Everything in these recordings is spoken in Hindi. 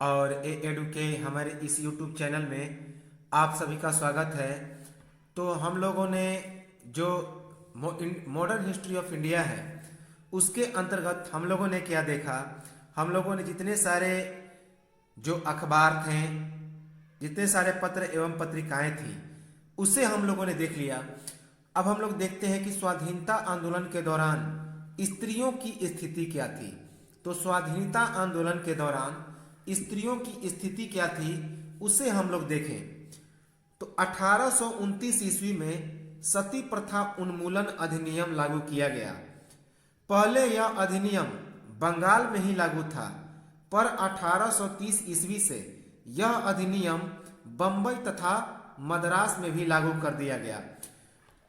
और ए एडू के हमारे इस यूट्यूब चैनल में आप सभी का स्वागत है। तो हम लोगों ने जो मॉडर्न हिस्ट्री ऑफ इंडिया है उसके अंतर्गत हम लोगों ने क्या देखा, हम लोगों ने जितने सारे जो अखबार थे, जितने सारे पत्र एवं पत्रिकाएं थी, उसे हम लोगों ने देख लिया। अब हम लोग देखते हैं कि स्वाधीनता आंदोलन के दौरान स्त्रियों की स्थिति क्या थी। तो स्वाधीनता आंदोलन के दौरान स्त्रियों की स्थिति क्या थी उसे हम लोग देखें तो 1829 ईस्वी में सती प्रथा उन्मूलन अधिनियम लागू किया गया। पहले यह अधिनियम बंगाल में ही लागू था, पर 1830 ईस्वी से यह अधिनियम बंबई तथा मद्रास में भी लागू कर दिया गया।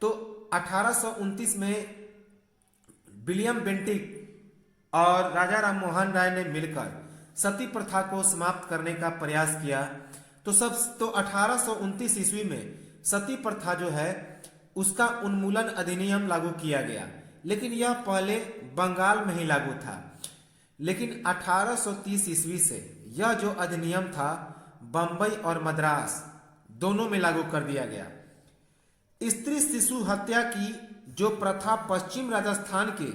तो 1829 में विलियम बेंटिक और राजा राम मोहन राय ने मिलकर सती प्रथा को समाप्त करने का प्रयास किया। तो 1829 ईस्वी में सती प्रथा जो है उसका उन्मूलन अधिनियम लागू किया गया, लेकिन यह पहले बंगाल में ही लागू था। लेकिन 1830 ईस्वी से यह जो अधिनियम था बंबई और मद्रास दोनों में लागू कर दिया गया। स्त्री शिशु हत्या की जो प्रथा पश्चिम राजस्थान के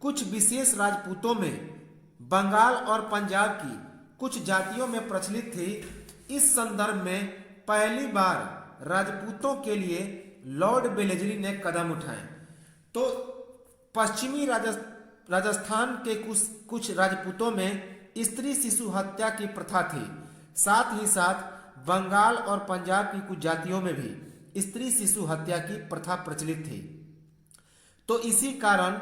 कुछ विशेष राजपूतों में, बंगाल और पंजाब की कुछ जातियों में प्रचलित थी, इस संदर्भ में पहली बार राजपूतों के लिए लॉर्ड वेलेस्ली ने कदम उठाए। तो पश्चिमी राजस्थान के कुछ राजपूतों में स्त्री शिशु हत्या की प्रथा थी, साथ ही साथ बंगाल और पंजाब की कुछ जातियों में भी स्त्री शिशु हत्या की प्रथा प्रचलित थी। तो इसी कारण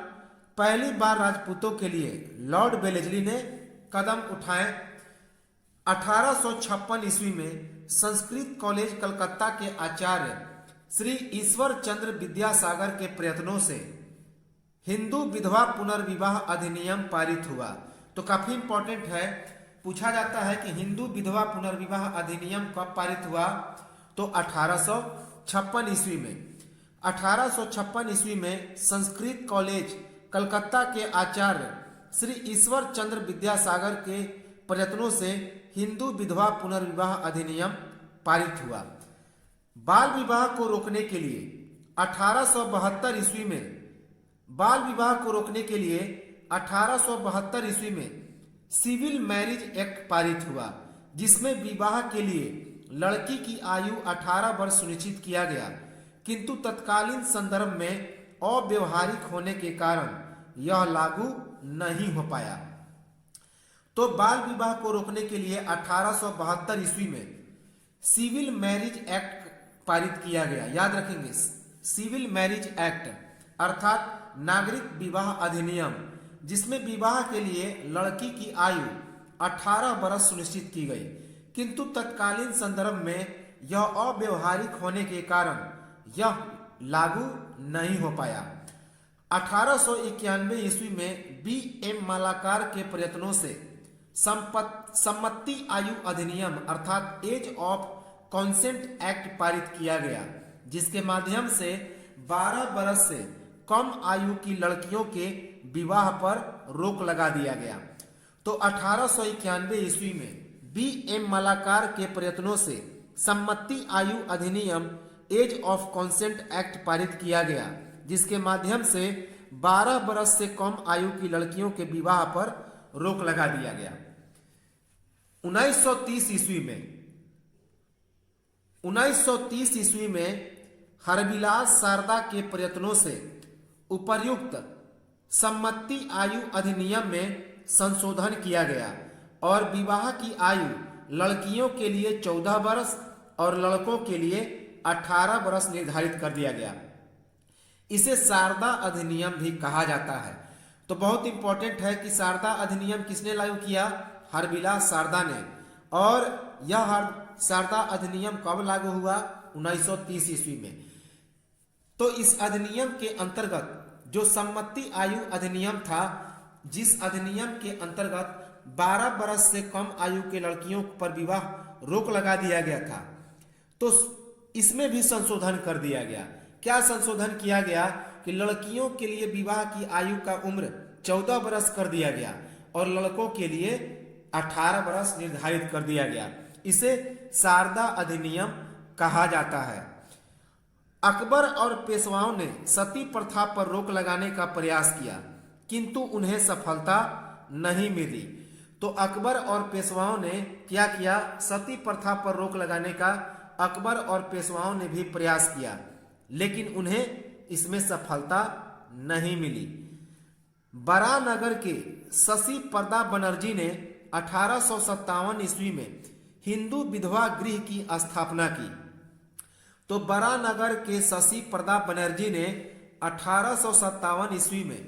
पहली बार राजपूतों के लिए लॉर्ड वेलेस्ली ने कदम उठाए। 1856 ईस्वी में संस्कृत कॉलेज कलकत्ता के आचार्य श्री ईश्वर चंद्र विद्यासागर के प्रयत्नों से हिंदू विधवा पुनर्विवाह अधिनियम पारित हुआ। तो काफी इंपॉर्टेंट है, पूछा जाता है कि हिंदू विधवा पुनर्विवाह अधिनियम कब पारित हुआ। तो 1856 ईस्वी में 1856 ईस्वी में संस्कृत कॉलेज कलकत्ता के आचार्य श्री ईश्वर चंद्र विद्यासागर के प्रयत्नों से हिंदू विधवा पुनर्विवाह अधिनियम पारित हुआ। बाल विवाह को रोकने के लिए 1872 ईस्वी में बाल विवाह को रोकने के लिए 1872 ईस्वी में सिविल मैरिज एक्ट पारित हुआ, जिसमें विवाह के लिए लड़की की आयु 18 वर्ष सुनिश्चित किया गया, किंतु तत्कालीन संदर्भ में अव्यवहारिक होने के कारण यह लागू नहीं हो पाया। तो बाल विवाह को रोकने के लिए 1872 ईस्वी में सिविल मैरिज एक्ट पारित किया गया। याद रखेंगे, सिविल मैरिज एक्ट अर्थात नागरिक विवाह अधिनियम, जिसमें विवाह के लिए लड़की की आयु 18 वर्ष सुनिश्चित की गई, किंतु तत्कालीन संदर्भ में यह अव्यवहारिक होने के कारण यह लागू नहीं हो पाया। 1891 ईस्वी में B.M. मालाकार के प्रयत्नों से सम्मति आयु अधिनियम अर्थात एज ऑफ कॉन्सेंट एक्ट पारित किया गया, जिसके माध्यम से 12 वर्ष से कम आयु की लड़कियों के विवाह पर रोक लगा दिया गया। तो 1891 ईस्वी में B.M. मालाकार के प्रयत्नों से सम्मति आयु अधिनियम एज ऑफ कॉन्सेंट एक्ट पारित किया गया, जिसके माध्यम से 12 वर्ष से कम आयु की लड़कियों के विवाह पर रोक लगा दिया गया। 1930 ईस्वी में हरविलास शारदा के प्रयत्नों से उपर्युक्त सम्मति आयु अधिनियम में संशोधन किया गया और विवाह की आयु लड़कियों के लिए 14 वर्ष और लड़कों के लिए 18 वर्ष निर्धारित कर दिया गया। इसे शारदा अधिनियम भी कहा जाता है। तो बहुत इंपॉर्टेंट है कि शारदा अधिनियम किसने लागू किया? हरविलास शारदा ने। और यह शारदा अधिनियम कब लागू हुआ? 1930 ईस्वी में। तो इस अधिनियम के अंतर्गत जो सम्मति आयु अधिनियम था, जिस अधिनियम के अंतर्गत 12 वर्ष से कम आयु के लड़कियों पर विवाह रोक लगा दिया गया था, तो इसमें भी संशोधन कर दिया गया। क्या संशोधन किया गया कि लड़कियों के लिए विवाह की आयु का उम्र 14 वर्ष कर दिया गया और लड़कों के लिए 18 वर्ष निर्धारित कर दिया गया। इसे शारदा अधिनियम कहा जाता है। अकबर और पेशवाओं ने सती प्रथा पर रोक लगाने का प्रयास किया, किंतु उन्हें सफलता नहीं मिली। तो अकबर और पेशवाओं ने क्या किया? सती प्रथा पर रोक लगाने का अकबर और पेशवाओं ने भी प्रयास किया, लेकिन उन्हें इसमें सफलता नहीं मिली। बरानगर के शशि प्रताप बनर्जी ने 1857 ईस्वी में हिंदू विधवा गृह की स्थापना की। तो बरानगर के शशि प्रताप बनर्जी ने 1857 ईस्वी में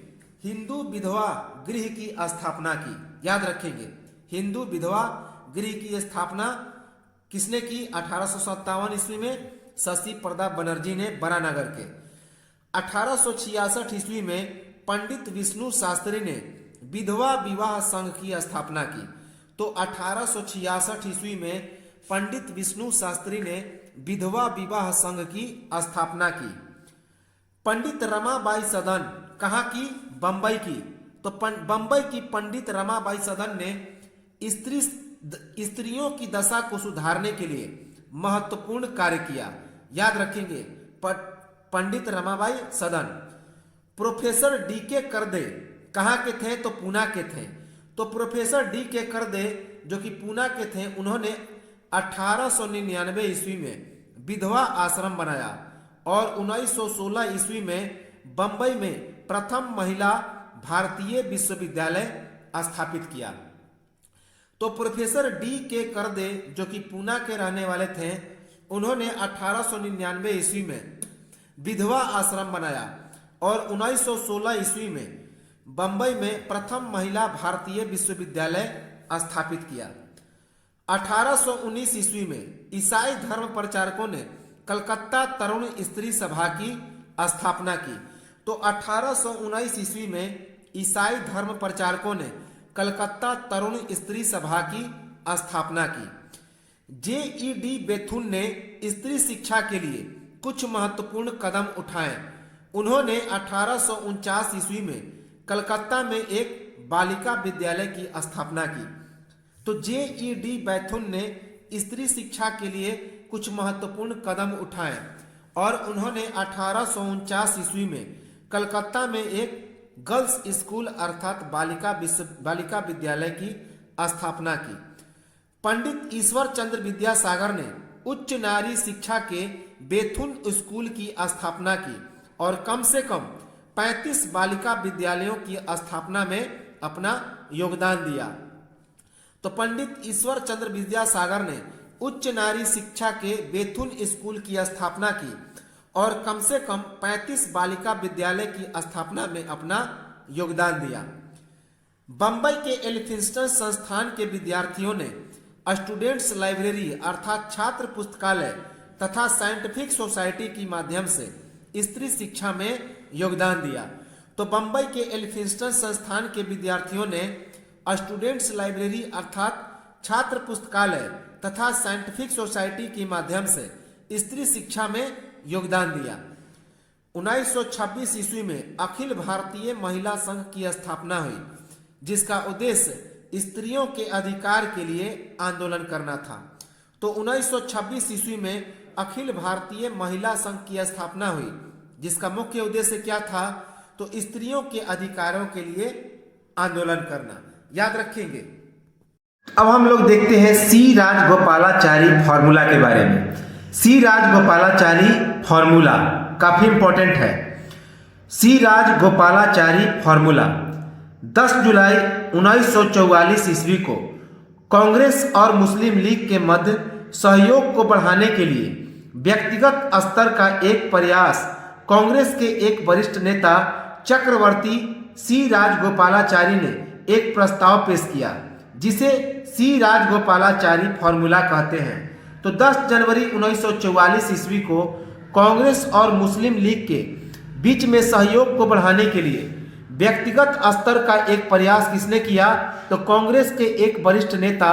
हिंदू विधवा गृह की स्थापना की। याद रखेंगे, हिंदू विधवा गृह की स्थापना किसने की? 1857 ईस्वी में शशि प्रताप बनर्जी ने बरानगर के। 1866 ईस्वी में पंडित विष्णु शास्त्री ने विधवा विवाह संघ की स्थापना की। तो 1866 ईस्वी में पंडित विष्णु शास्त्री ने विधवा विवाह संघ की स्थापना की। पंडित रमाबाई सदन कहाँ की? बंबई की। तो बंबई की पंडित रमाबाई सदन ने स्त्रियों की दशा को सुधारने के लिए महत्वपूर्ण कार्य किया। याद रखेंगे, पंडित रमाबाई सदन। Professor DK. करदे कहाँ के थे? तो पूना के थे। तो प्रोफेसर डी.के. करदे जो कि पूना के थे, उन्होंने 1899 ईस्वी में विधवा आश्रम बनाया और 1916 ईस्वी में बंबई में प्रथम महिला भारतीय विश्वविद्यालय स्थापित किया। तो प्रोफेसर डी.के. करदे जो कि पूना के रहने वाले थे, उन्होंने 1899 ईस्वी में विधवा आश्रम बनाया और 1916 ईस्वी में बंबई में प्रथम महिला भारतीय विश्वविद्यालय स्थापित किया। 1819 ईस्वी में ईसाई धर्म प्रचारकों ने कलकत्ता तरुण स्त्री सभा की स्थापना की। तो 1819 ईस्वी में ईसाई धर्म प्रचारकों ने कलकत्ता तरुण स्त्री सभा की स्थापना की। जे.ई.डी. बेथुन ने स्त्री शिक्षा के लिए कुछ महत्वपूर्ण कदम उठाए। उन्होंने 1849 ईस्वी में कलकत्ता में एक बालिका विद्यालय की स्थापना की। तो जे.ई.डी. बेथुन ने स्त्री शिक्षा के लिए कुछ महत्वपूर्ण कदम उठाए और उन्होंने 1849 ईस्वी में कलकत्ता में एक गर्ल्स स्कूल अर्थात बालिका विद्यालय की स्थापना की। पंडित ईश्वर चंद्र विद्यासागर ने उच्च नारी शिक्षा के बेथुन स्कूल की स्थापना की और कम से कम 35 बालिका विद्यालयों की स्थापना में अपना योगदान दिया। तो पंडित ईश्वर चंद्र विद्यासागर ने उच्च नारी शिक्षा के बेथुन स्कूल की स्थापना की और कम से कम 35 बालिका विद्यालय की स्थापना में अपना योगदान दिया। बंबई के एल्फिंस्टन संस्थान के विद्यार्थियों ने स्टूडेंट्स लाइब्रेरी अर्थात छात्र पुस्तकालय तथा साइंटिफिक सोसाइटी के माध्यम से स्त्री शिक्षा में योगदान दिया। तो बंबई के एल्फिंस्टन संस्थान के विद्यार्थियों ने स्टूडेंट्स लाइब्रेरी अर्थात छात्र पुस्तकालय तथा साइंटिफिक सोसाइटी के माध्यम से स्त्री शिक्षा में योगदान दिया। 1926 ईस्वी में अखिल भारतीय महिला संघ की स्थापना हुई, जिसका उद्देश्य स्त्रियों के अधिकार के लिए आंदोलन करना था। तो 1926 ईस्वी में अखिल भारतीय महिला संघ की स्थापना हुई, जिसका मुख्य उद्देश्य क्या था? तो स्त्रियों के अधिकारों के लिए आंदोलन करना। याद रखेंगे। अब हम लोग देखते हैं सी राजगोपालाचारी फॉर्मूला के बारे में। सी राजगोपालाचारी फॉर्मूला काफी इंपॉर्टेंट है। सी राजगोपालाचारी फॉर्मूला 10 जुलाई 1944 ईस्वी को कांग्रेस और मुस्लिम लीग के मध्य सहयोग को बढ़ाने के लिए व्यक्तिगत स्तर का एक प्रयास कांग्रेस के एक वरिष्ठ नेता चक्रवर्ती सी राजगोपालाचारी ने एक प्रस्ताव पेश किया, जिसे सी राजगोपालाचारी फॉर्मूला कहते हैं। तो 10 जनवरी 1944 ईस्वी को कांग्रेस और मुस्लिम लीग के बीच में सहयोग को बढ़ाने के लिए व्यक्तिगत स्तर का एक प्रयास किसने किया? तो कांग्रेस के एक वरिष्ठ नेता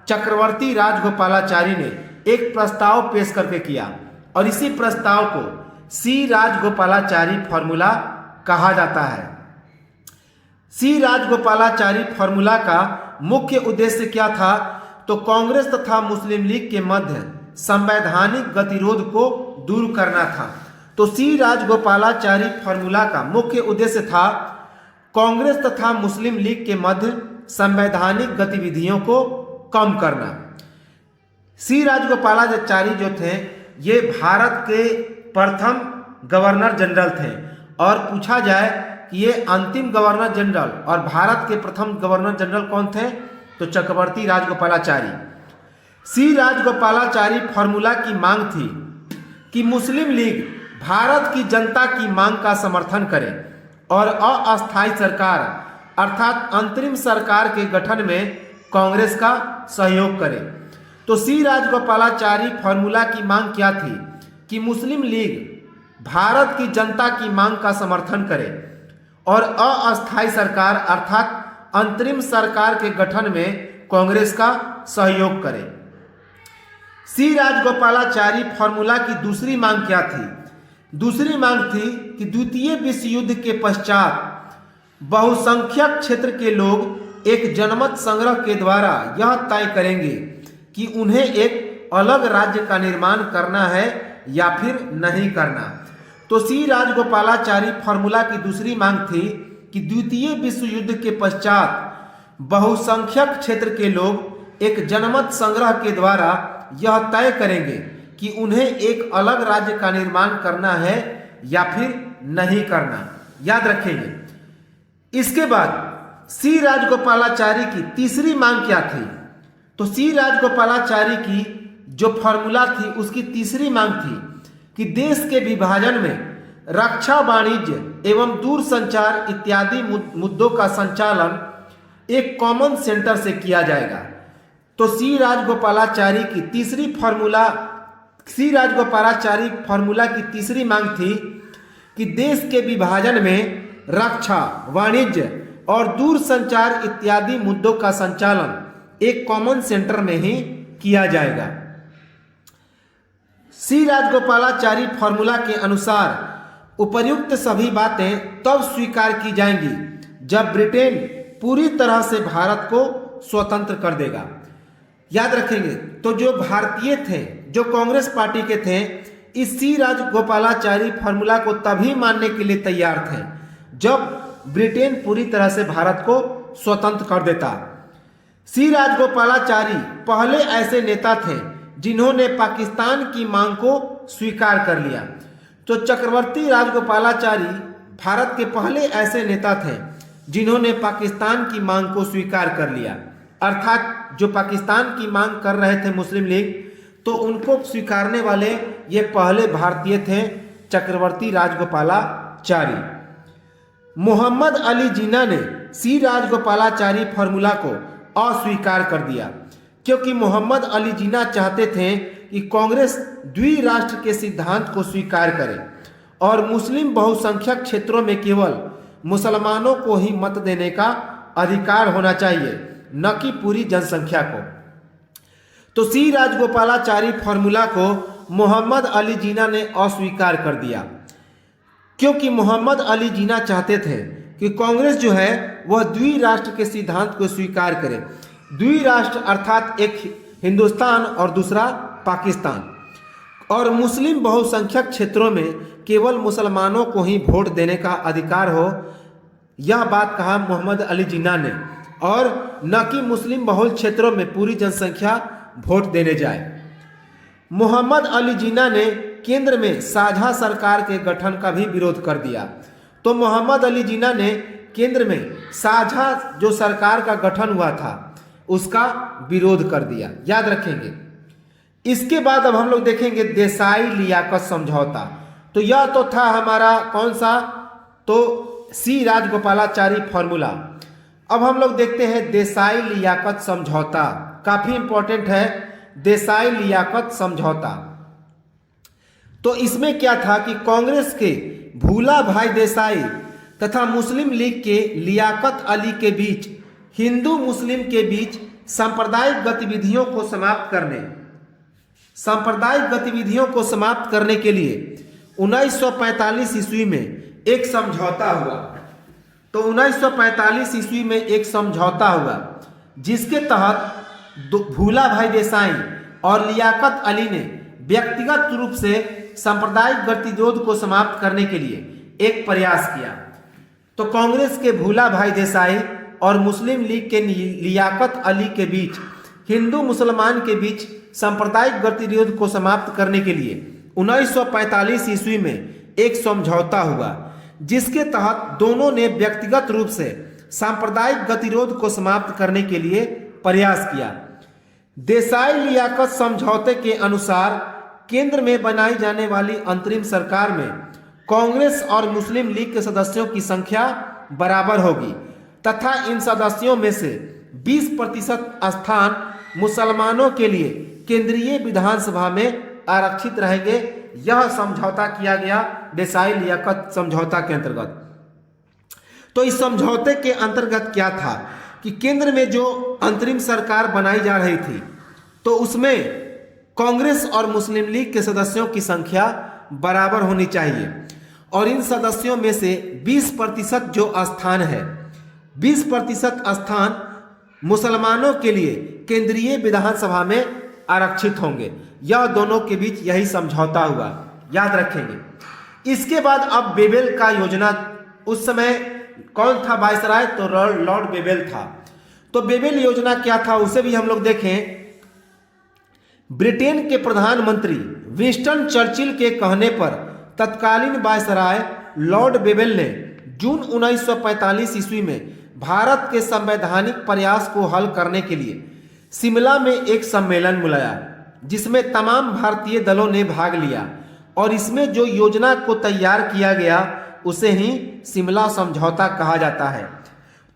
चक्रवर्ती राजगोपालाचारी ने एक प्रस्ताव पेश करके किया और इसी प्रस्ताव को सी राजगोपालाचारी फॉर्मूला कहा जाता है। सी राजगोपालाचारी फॉर्मूला का मुख्य उद्देश्य क्या था? तो कांग्रेस तथा मुस्लिम लीग के मध्य संवैधानिक गतिरोध को दूर करना था। तो सी राजगोपालाचारी फॉर्मूला का मुख्य उद्देश्य था कांग्रेस तथा मुस्लिम लीग के मध्य संवैधानिक गतिविधियों को कम करना। सी राजगोपालाचारी जो थे ये भारत के प्रथम गवर्नर जनरल थे, और पूछा जाए कि ये अंतिम गवर्नर जनरल और भारत के प्रथम गवर्नर जनरल कौन थे? तो चक्रवर्ती राजगोपालाचारी। सी राजगोपालाचारी फॉर्मूला की मांग थी कि मुस्लिम लीग भारत की जनता की मांग का समर्थन करे और अस्थायी सरकार अर्थात अंतरिम सरकार के गठन में कांग्रेस का सहयोग करे। तो सी राजगोपालाचारी फॉर्मूला की मांग क्या थी? कि मुस्लिम लीग भारत की जनता की मांग का समर्थन करे और अस्थायी सरकार अर्थात अंतरिम सरकार के गठन में कांग्रेस का सहयोग करे। सी राजगोपालाचारी फॉर्मूला की दूसरी मांग क्या थी? दूसरी मांग थी कि द्वितीय विश्व युद्ध के पश्चात बहुसंख्यक क्षेत्र के लोग एक जनमत संग्रह के द्वारा यह तय करेंगे कि उन्हें एक अलग राज्य का निर्माण करना है या फिर नहीं करना। तो सी राजगोपालाचारी फॉर्मूला की दूसरी मांग थी कि द्वितीय विश्व युद्ध के पश्चात बहुसंख्यक क्षेत्र के लोग एक जनमत संग्रह के द्वारा यह तय करेंगे कि उन्हें एक अलग राज्य का निर्माण करना है या फिर नहीं करना। याद रखेंगे। इसके बाद सी राजगोपालाचारी की तीसरी मांग क्या थी? तो सी राजगोपालाचारी की जो फॉर्मूला थी उसकी तीसरी मांग थी कि देश के विभाजन में रक्षा, वाणिज्य एवं दूरसंचार इत्यादि मुद्दों का संचालन एक कॉमन सेंटर से किया जाएगा। तो सी राजगोपालाचारी फॉर्मूला की तीसरी मांग थी कि देश के विभाजन में रक्षा, वाणिज्य और दूरसंचार इत्यादि मुद्दों का संचालन एक कॉमन सेंटर में ही किया जाएगा। सी राजगोपालाचारी फॉर्मूला के अनुसार उपर्युक्त सभी बातें तब स्वीकार की जाएंगी जब ब्रिटेन पूरी तरह से भारत को स्वतंत्र कर देगा। याद रखेंगे। तो जो भारतीय थे, जो कांग्रेस पार्टी के थे, इस सी राजगोपालाचारी फॉर्मूला को तभी मानने के लिए तैयार थे जब ब्रिटेन पूरी तरह से भारत को स्वतंत्र कर देता। सी राजगोपालाचारी पहले ऐसे नेता थे जिन्होंने पाकिस्तान की मांग को स्वीकार कर लिया। तो चक्रवर्ती राजगोपालाचारी भारत के पहले ऐसे नेता थे जिन्होंने पाकिस्तान की मांग को स्वीकार कर लिया, अर्थात जो पाकिस्तान की मांग कर रहे थे मुस्लिम लीग, तो उनको स्वीकारने वाले ये पहले भारतीय थे, चक्रवर्ती राजगोपालाचारी। मोहम्मद अली जिन्ना ने सी राजगोपालाचारी फॉर्मूला को अस्वीकार कर दिया क्योंकि मोहम्मद अली जिन्ना चाहते थे कि कांग्रेस द्विराष्ट्र के सिद्धांत को स्वीकार करे और मुस्लिम बहुसंख्यक क्षेत्रों में केवल मुसलमानों को ही मत देने का अधिकार होना चाहिए, न कि पूरी जनसंख्या को। तो सी राजगोपालाचारी फॉर्मूला को मोहम्मद अली जिन्ना ने अस्वीकार कर दिया क्योंकि मोहम्मद अली जिन्ना चाहते थे कि कांग्रेस जो है वह द्विराष्ट्र के सिद्धांत को स्वीकार करे। द्विराष्ट्र अर्थात एक हिंदुस्तान और दूसरा पाकिस्तान, और मुस्लिम बहुसंख्यक क्षेत्रों में केवल मुसलमानों को ही वोट देने का अधिकार हो, यह बात कहा मोहम्मद अली जिन्ना ने, और न कि मुस्लिम बहुल क्षेत्रों में पूरी जनसंख्या वोट देने जाए। मोहम्मद अली जिन्ना ने केंद्र में साझा सरकार के गठन का भी विरोध कर दिया। तो मोहम्मद अली जिन्ना ने केंद्र में साझा जो सरकार का गठन हुआ था उसका विरोध कर दिया। याद रखेंगे। इसके बाद अब हम लोग देखेंगे देसाई लियाकत समझौता। तो यह तो था हमारा कौन सा? तो सी राजगोपालाचारी फॉर्मूला। अब हम लोग देखते हैं देसाई लियाकत समझौता, काफी इंपॉर्टेंट है देसाई लियाकत समझौता। तो इसमें क्या था कि कांग्रेस के भूला भाई देसाई तथा मुस्लिम लीग के लियाकत अली के बीच हिंदू मुस्लिम के बीच सांप्रदायिक गतिविधियों को समाप्त करने के लिए 1945 ईस्वी में एक समझौता हुआ। तो 1945 ईस्वी में एक समझौता हुआ जिसके तहत भूला भाई देसाई और लियाकत अली ने व्यक्तिगत रूप से सांप्रदायिक गतिरोध को समाप्त करने के लिए एक प्रयास किया। तो कांग्रेस के भूला भाई देसाई और मुस्लिम लीग के लियाकत अली के बीच हिंदू मुसलमान के बीच सांप्रदायिक गतिरोध को समाप्त करने के लिए 1945 ईस्वी में एक समझौता हुआ, जिसके तहत दोनों ने व्यक्तिगत रूप से सांप्रदायिक गतिरोध को समाप्त करने के लिए प्रयास किया। देसाई लियाकत समझौते के अनुसार केंद्र में बनाई जाने वाली अंतरिम सरकार में कांग्रेस और मुस्लिम लीग के सदस्यों की संख्या बराबर होगी तथा इन सदस्यों में से 20% स्थान मुसलमानों के लिए केंद्रीय विधानसभा में आरक्षित रहेंगे। यह समझौता किया गया देसाई लियाकत समझौता के अंतर्गत। तो इस समझौते के अंतर्गत क्या था कि केंद्र में जो अंतरिम सरकार बनाई जा रही थी तो उसमें कांग्रेस और मुस्लिम लीग के सदस्यों की संख्या बराबर होनी चाहिए और इन सदस्यों में से 20% जो स्थान है, 20% स्थान मुसलमानों के लिए केंद्रीय विधानसभा में आरक्षित होंगे। यह दोनों के बीच यही समझौता हुआ, याद रखेंगे। इसके बाद अब बेबेल का योजना, उस समय कौन था वायसराय, तो लॉर्ड बेबेल था। तो बेबेल योजना क्या था उसे भी हम लोग देखें। ब्रिटेन के प्रधानमंत्री विंस्टन चर्चिल के कहने पर तत्कालीन वायसराय लॉर्ड बेबेल ने जून 1945 ईस्वी में भारत के संवैधानिक प्रयास को हल करने के लिए शिमला में एक सम्मेलन बुलाया, जिसमें तमाम भारतीय दलों ने भाग लिया और इसमें जो योजना को तैयार किया गया उसे ही शिमला समझौता कहा जाता है।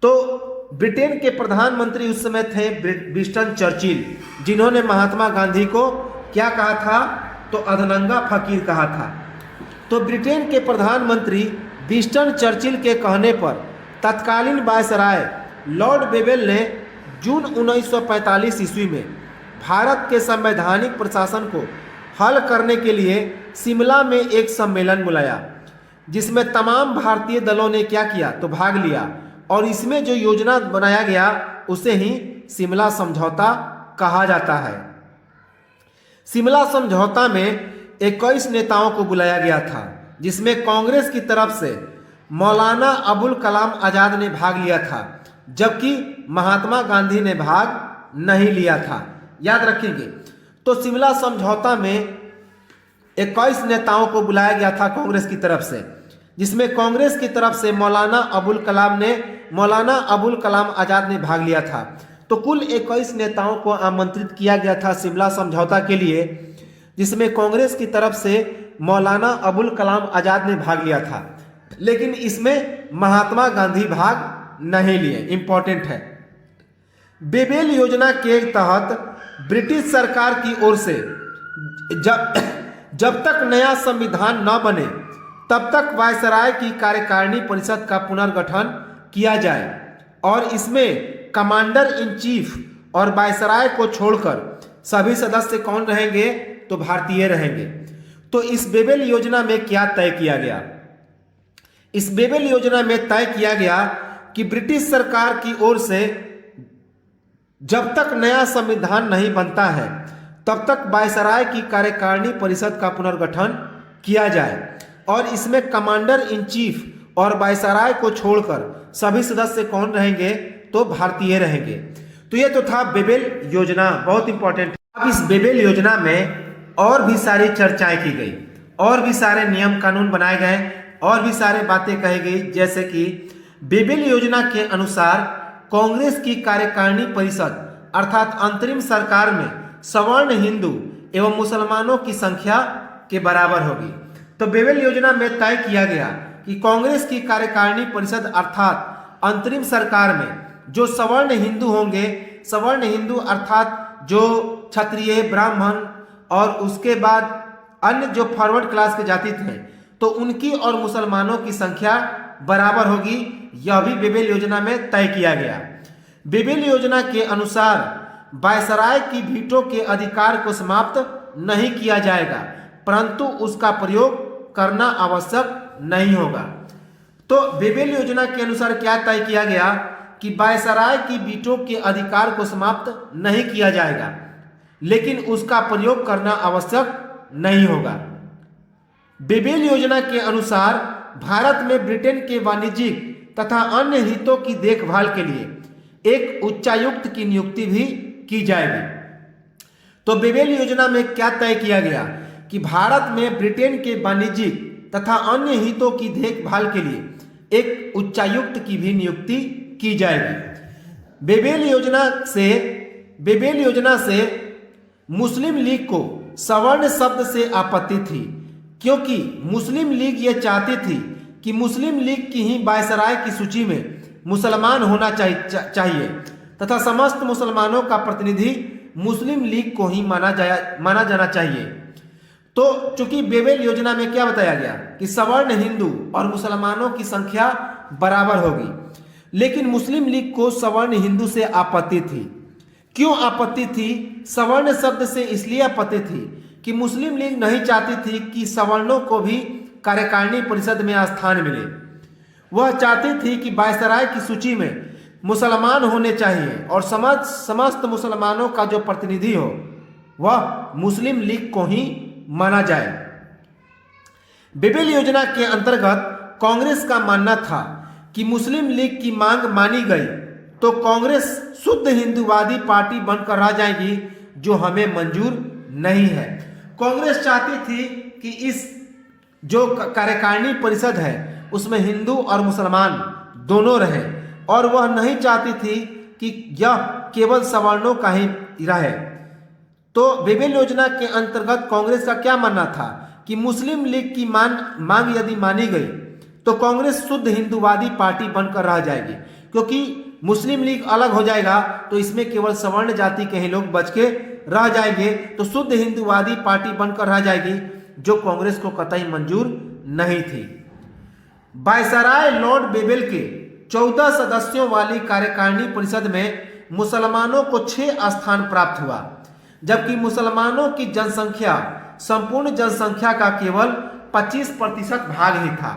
तो ब्रिटेन के प्रधानमंत्री उस समय थे विंस्टन चर्चिल, जिन्होंने महात्मा गांधी को क्या कहा था, तो अधनंगा फकीर कहा था। तो ब्रिटेन के प्रधानमंत्री विंस्टन चर्चिल के कहने पर तत्कालीन वायसराय लॉर्ड बेबेल ने जून 1945 ईस्वी में भारत के संवैधानिक प्रशासन को हल करने के लिए शिमला में एक सम्मेलन बुलाया, जिसमें तमाम भारतीय दलों ने क्या किया, तो भाग लिया और इसमें जो योजना बनाया गया उसे ही शिमला समझौता कहा जाता है। शिमला समझौता में 21 नेताओं को बुलाया गया था, जिसमें कांग्रेस की तरफ से मौलाना अबुल कलाम आजाद ने भाग लिया था, जबकि महात्मा गांधी ने भाग नहीं लिया था, याद रखेंगे। तो शिमला समझौता में 21 नेताओं को बुलाया गया था कांग्रेस की तरफ से, जिसमें कांग्रेस की तरफ से मौलाना अबुल कलाम आजाद ने भाग लिया था। तो कुल 21 नेताओं को आमंत्रित किया गया था शिमला समझौता के लिए, जिसमें कांग्रेस की तरफ से मौलाना अबुल कलाम आजाद ने भाग लिया था, लेकिन इसमें महात्मा गांधी भाग नहीं लिए। इंपॉर्टेंट है। बेबेल योजना के तहत ब्रिटिश सरकार की ओर से जब तक नया संविधान न बने तब तक वायसराय की कार्यकारिणी परिषद का पुनर्गठन किया जाए और इसमें कमांडर इन चीफ और वायसराय को छोड़कर सभी सदस्य कौन रहेंगे, तो भारतीय रहेंगे। तो इस बेबेल योजना में क्या तय किया गया? इस बेबेल योजना में तय किया गया कि ब्रिटिश सरकार की ओर से जब तक नया संविधान नहीं बनता है तब तक वायसराय की कार्यकारिणी परिषद का पुनर्गठन किया जाए और इसमें कमांडर इन चीफ और वायसराय को छोड़कर सभी सदस्य कौन रहेंगे, तो भारतीय रहेंगे। तो ये तो था बेबेल योजना, बहुत इंपॉर्टेंट। अब इस बेबेल योजना में और भी सारी चर्चाएं की गई और भी सारे नियम कानून बनाए गए और भी सारे बातें कही गई, जैसे कि बेबेल योजना के अनुसार कांग्रेस की कार्यकारिणी परिषद अर्थात अंतरिम सरकार में सवर्ण हिंदू एवं मुसलमानों की संख्या के बराबर होगी। तो बेबेल योजना में तय किया गया कि कांग्रेस की कार्यकारिणी परिषद अर्थात अंतरिम सरकार में जो सवर्ण हिंदू होंगे, सवर्ण हिंदू अर्थात जो क्षत्रिय, ब्राह्मण और उसके बाद अन्य जो फॉरवर्ड क्लास के जाति थे, तो उनकी और मुसलमानों की संख्या बराबर होगी। यह भी बेबेल योजना में तय किया गया। बेबेल योजना के अनुसार वायसराय की वीटो के अधिकार को समाप्त नहीं किया जाएगा, परंतु उसका प्रयोग करना आवश्यक नहीं होगा। तो बेबेल योजना के अनुसार क्या तय किया गया कि वायसराय की वीटो के अधिकार को समाप्त नहीं किया जाएगा, लेकिन उसका प्रयोग करना आवश्यक नहीं होगा। बेबेल योजना के अनुसार भारत में ब्रिटेन के वाणिज्यिक तथा अन्य हितों की देखभाल के लिए एक उच्चायुक्त की नियुक्ति भी की जाएगी। तो बेबेल योजना में क्या तय किया गया कि भारत में ब्रिटेन के वाणिज्यिक तथा अन्य हितों की देखभाल के लिए एक उच्चायुक्त की भी नियुक्ति की जाएगी। बेबेल योजना से मुस्लिम लीग को सवर्ण शब्द से आपत्ति थी, क्योंकि मुस्लिम लीग ये चाहती थी कि मुस्लिम लीग की ही वायसराय की सूची में मुसलमान होना चाहिए तथा समस्त मुसलमानों का प्रतिनिधि मुस्लिम लीग को ही माना जाना चाहिए। तो चूंकि बेबेल योजना में क्या बताया गया कि सवर्ण हिंदू और मुसलमानों की संख्या बराबर होगी, लेकिन मुस्लिम लीग को सवर्ण हिंदू से आपत्ति थी। क्यों आपत्ति थी? सवर्ण शब्द से इसलिए आपत्ति थी कि मुस्लिम लीग नहीं चाहती थी कि सवर्णों को भी कार्यकारिणी परिषद में स्थान मिले। वह चाहती थी कि वायसराय की सूची में मुसलमान होने चाहिए और समस्त मुसलमानों का जो प्रतिनिधि हो वह मुस्लिम लीग को ही माना जाए। बेबेल योजना के अंतर्गत कांग्रेस का मानना था कि मुस्लिम लीग की मांग मानी गई तो कांग्रेस शुद्ध हिंदूवादी पार्टी बनकर रह जाएगी, जो हमें मंजूर नहीं है। कांग्रेस चाहती थी कि इस जो कार्यकारिणी परिषद है उसमें हिंदू और मुसलमान दोनों रहें, और वह नहीं चाहती थी कि यह केवल सवर्णों का ही रहे। तो बेबेल योजना के अंतर्गत कांग्रेस का क्या मानना था कि मुस्लिम लीग की मांग यदि मानी गई तो कांग्रेस शुद्ध हिंदूवादी पार्टी बनकर रह जाएगी, क्योंकि मुस्लिम लीग अलग हो जाएगा तो इसमें केवल सवर्ण जाति के ही लोग बच के रह जाएंगे, तो शुद्ध हिंदूवादी पार्टी बनकर रह जाएगी, जो कांग्रेस को कतई मंजूर नहीं थी। वायसराय लॉर्ड बेबेल के 14 सदस्यों वाली कार्यकारिणी परिषद में मुसलमानों को 6 स्थान प्राप्त हुआ, जबकि मुसलमानों की जनसंख्या संपूर्ण जनसंख्या का केवल 25% भाग ही था।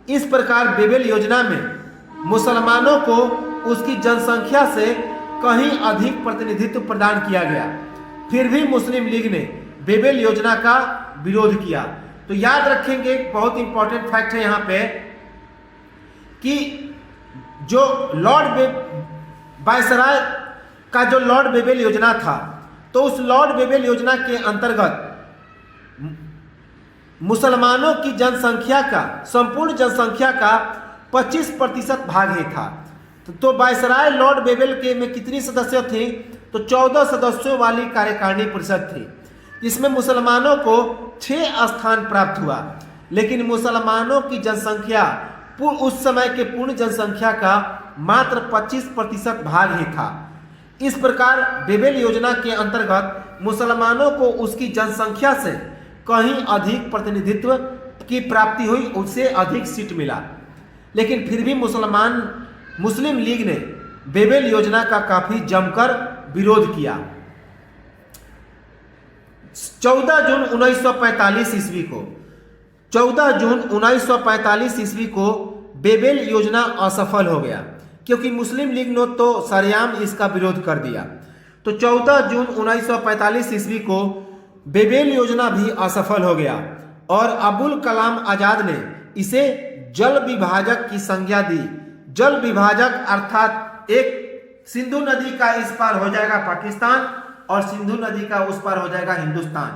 इस प्रकार बेबेल योजना में मुसलमानों को उसकी जनसंख्या से कहीं अधिक प्रतिनिधित्व प्रदान किया गया। फिर भी मुस्लिम लीग ने बेबेल योजना का विरोध किया। तो याद रखेंगे, बहुत इंपॉर्टेंट फैक्ट है यहाँ पे कि जो वायसराय का जो लॉर्ड बेबेल योजना था, तो उस लॉर्ड बेबेल योजना के अंतर्गत मुसलमानों की जनसंख्या का संपूर्ण जनसंख्या का 25% भाग ही था। तो वायसराय लॉर्ड बेबेल के में कितनी सदस्य थे? तो 14 सदस्यों वाली कार्यकारिणी परिषद थी, जिसमें मुसलमानों को 6 स्थान प्राप्त हुआ, लेकिन मुसलमानों की जनसंख्या उस समय के पूर्ण जनसंख्या का मात्र 25% भाग ही था। इस प्रकार बेबेल योजना के अंतर्गत मुसलमानों को उसकी जनसंख्या से कहीं अधिक प्रतिनिधित्व की प्राप्ति हुई, उससे अधिक सीट मिला, लेकिन फिर भी मुस्लिम लीग ने बेबेल योजना का काफी जमकर विरोध किया। 14 जून 1945 ईस्वी को बेबेल योजना असफल हो गया, क्योंकि मुस्लिम लीग ने तो सरेआम इसका विरोध कर दिया। तो 14 जून 1945 ईस्वी को बेबेल योजना भी असफल हो गया और अबुल कलाम आजाद ने इसे जल विभाजक की संज्ञा दी। जल विभाजक अर्थात एक सिंधु नदी का इस पार हो जाएगा पाकिस्तान और सिंधु नदी का उस पार हो जाएगा हिंदुस्तान।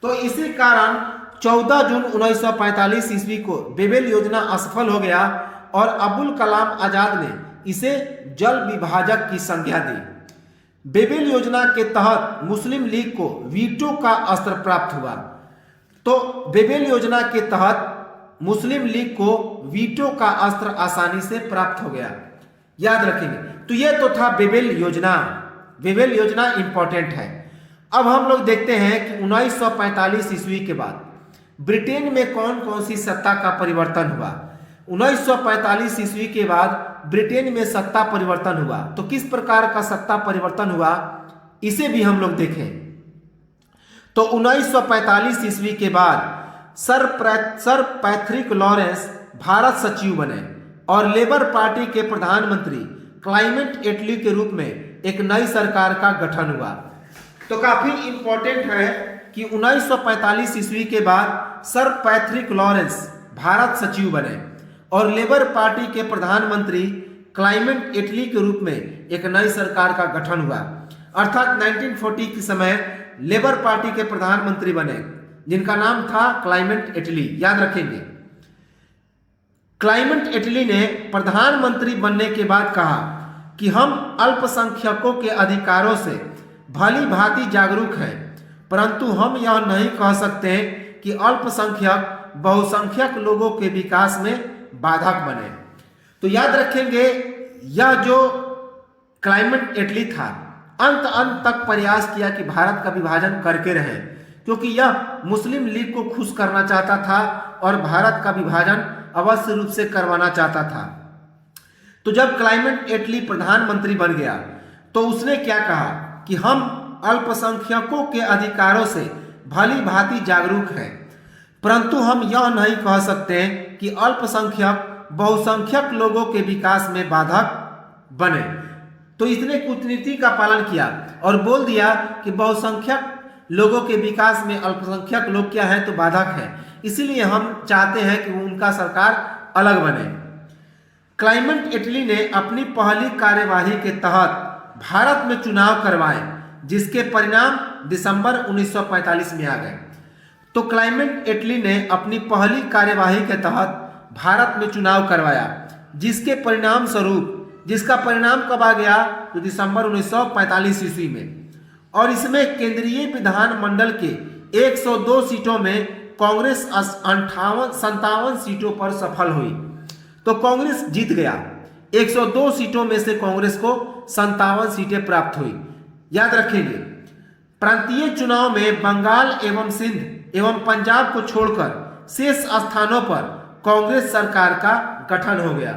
तो इसी कारण 14 जून 1945 ईस्वी को बेबेल योजना असफल हो गया और अबुल कलाम आजाद ने इसे जल विभाजक की संज्ञा दी। बेबेल योजना के तहत मुस्लिम लीग को वीटो का अस्त्र प्राप्त हुआ। तो बेबेल योजना के तहत मुस्लिम लीग को वीटो का अस्त्र आसानी से प्राप्त हो गया। याद रखेंगे। तो यह तो था बेबेल योजना। बेबेल योजना इंपॉर्टेंट है। अब हम लोग देखते हैं कि 1945 ईस्वी के बाद ब्रिटेन में कौन कौन सी सत्ता का परिवर्तन हुआ। 1945 ईस्वी के बाद ब्रिटेन में सत्ता परिवर्तन हुआ। तो किस प्रकार का सत्ता परिवर्तन हुआ, इसे भी हम लोग देखें। तो 1945 ईस्वी के बाद सर पैट्रिक लॉरेंस भारत सचिव बने और लेबर पार्टी के प्रधानमंत्री क्लाइमेट एटली के रूप में एक नई सरकार का गठन हुआ। तो काफी इंपॉर्टेंट है कि 1945 ईस्वी के बाद सर पैट्रिक लॉरेंस भारत सचिव बने और लेबर पार्टी के प्रधानमंत्री क्लाइमेट एटली के रूप में एक नई सरकार का गठन हुआ। अर्थात 1940 के समय लेबर पार्टी के प्रधानमंत्री बने जिनका नाम था क्लाइमेट एटली। याद रखेंगे, क्लाइमेट एटली ने प्रधानमंत्री बनने के बाद कहा कि हम अल्पसंख्यकों के अधिकारों से भली भांति जागरूक हैं, परंतु हम यह नहीं कह सकते कि अल्पसंख्यक बहुसंख्यक लोगों के विकास में बाधक बने। तो याद रखेंगे, यह जो क्लाइमेट एटली था अंत तक प्रयास किया कि भारत का विभाजन करके रहे, क्योंकि यह मुस्लिम लीग को खुश करना चाहता था और भारत का विभाजन अवश्य रूप से करवाना चाहता था। तो जब क्लाइमेट एटली प्रधानमंत्री बन गया तो उसने क्या कहा कि हम अल्पसंख्यकों के अधिकारों से भली भांति जागरूक हैं, परंतु हम यह नहीं कह सकते कि अल्पसंख्यक बहुसंख्यक लोगों के विकास में बाधक बने। तो इसने कूटनीति का पालन किया और बोल दिया कि बहुसंख्यक लोगों के विकास में अल्पसंख्यक लोग क्या है तो बाधक है, इसीलिए हम चाहते हैं कि उनका सरकार अलग बने। क्लाइमेट एटली ने अपनी पहली कार्यवाही के तहत भारत में चुनाव करवाए जिसके परिणाम दिसंबर 1945 में आ गए। तो क्लाइमेट एटली ने अपनी पहली कार्यवाही के तहत भारत में चुनाव करवाया जिसके परिणाम स्वरूप जिसका परिणाम कब आ गया तो दिसंबर 1945 ईस्वी में, और इसमें केंद्रीय विधानमंडल के 102 सीटों में कांग्रेस 57 सीटों पर सफल हुई। तो कांग्रेस जीत गया, 102 सीटों में से कांग्रेस को 57 सीटें प्राप्त हुई। याद रखेंगे, प्रांतीय चुनाव में बंगाल एवं सिंध एवं पंजाब को छोड़कर शेष स्थानों पर कांग्रेस सरकार का गठन हो गया।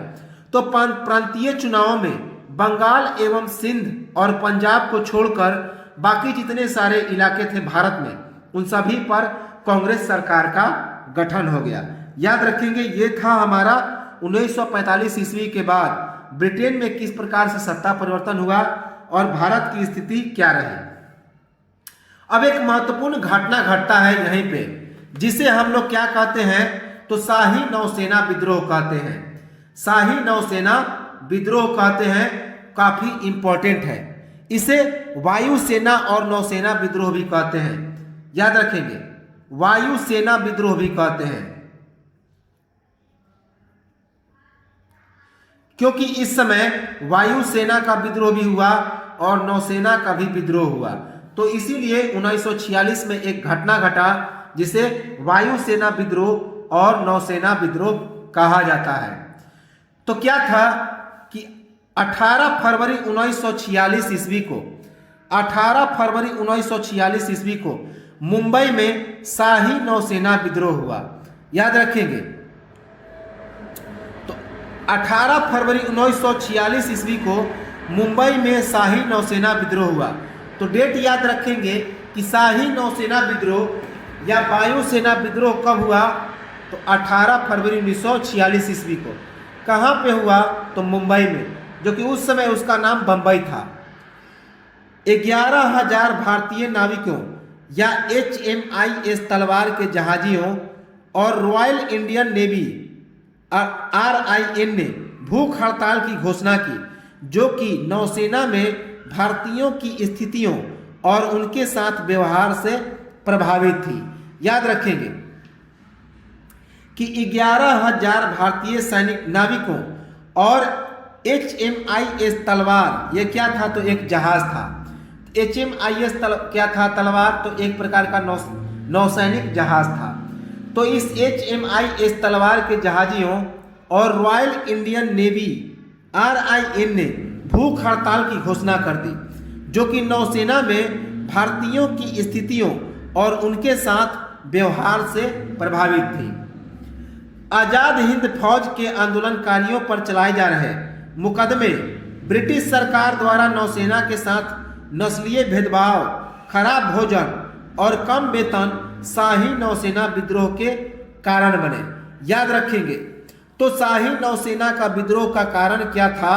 तो प्रांतीय चुनावों में बंगाल एवं सिंध और पंजाब को छोड़कर बाकी जितने सारे इलाके थे भारत में, उन सभी पर कांग्रेस सरकार का गठन हो गया। याद रखेंगे, ये था हमारा 1945 ईस्वी के बाद ब्रिटेन में किस प्रकार से सत्ता परिवर्तन हुआ और भारत की स्थिति क्या रही। अब एक महत्वपूर्ण घटना घटता है यहीं पे, जिसे हम लोग क्या कहते हैं तो शाही नौसेना विद्रोह कहते हैं। शाही नौसेना विद्रोह कहते हैं, काफी इंपॉर्टेंट है। इसे वायुसेना और नौसेना विद्रोह भी कहते हैं। याद रखेंगे, वायुसेना विद्रोह भी कहते हैं, क्योंकि इस समय वायुसेना का विद्रोह भी हुआ और नौसेना का भी विद्रोह हुआ। तो इसीलिए 1946 में एक घटना घटा जिसे वायुसेना विद्रोह और नौसेना विद्रोह कहा जाता है। तो क्या था कि 18 फरवरी 1946 ईस्वी को 18 फरवरी 1946 ईस्वी को मुंबई में शाही नौसेना विद्रोह हुआ। याद रखेंगे, तो 18 फरवरी 1946 ईस्वी को मुंबई में शाही नौसेना विद्रोह हुआ। तो डेट याद रखेंगे कि शाही नौसेना विद्रोह या वायुसेना विद्रोह कब हुआ तो 18 फरवरी 1946 ईस्वी को। कहाँ पे हुआ तो मुंबई में, जो कि उस समय उसका नाम बंबई था। 11,000 भारतीय नाविकों या HMIS तलवार के जहाजियों और रॉयल इंडियन नेवी RIN ने भूख हड़ताल की घोषणा की, जो कि नौसेना में भारतीयों की स्थितियों और उनके साथ व्यवहार से प्रभावित थी। याद रखेंगे कि 11,000 भारतीय सैनिक नाविकों और HMIS तलवार, ये क्या था तो एक जहाज था। HMIS क्या था तलवार, तो एक प्रकार का नौसैनिक जहाज था। तो इस HMIS तलवार के जहाजियों और रॉयल इंडियन नेवी RIN ने भूख हड़ताल की घोषणा कर दी, जो कि नौसेना में भारतीयों की स्थितियों और उनके साथ व्यवहार से प्रभावित थी। आजाद हिंद फौज के आंदोलनकारियों पर चलाए जा रहे मुकदमे, ब्रिटिश सरकार द्वारा नौसेना के साथ नस्लीय भेदभाव, खराब भोजन और कम वेतन शाही नौसेना विद्रोह के कारण बने। याद रखेंगे, तो शाही नौसेना का विद्रोह का कारण क्या था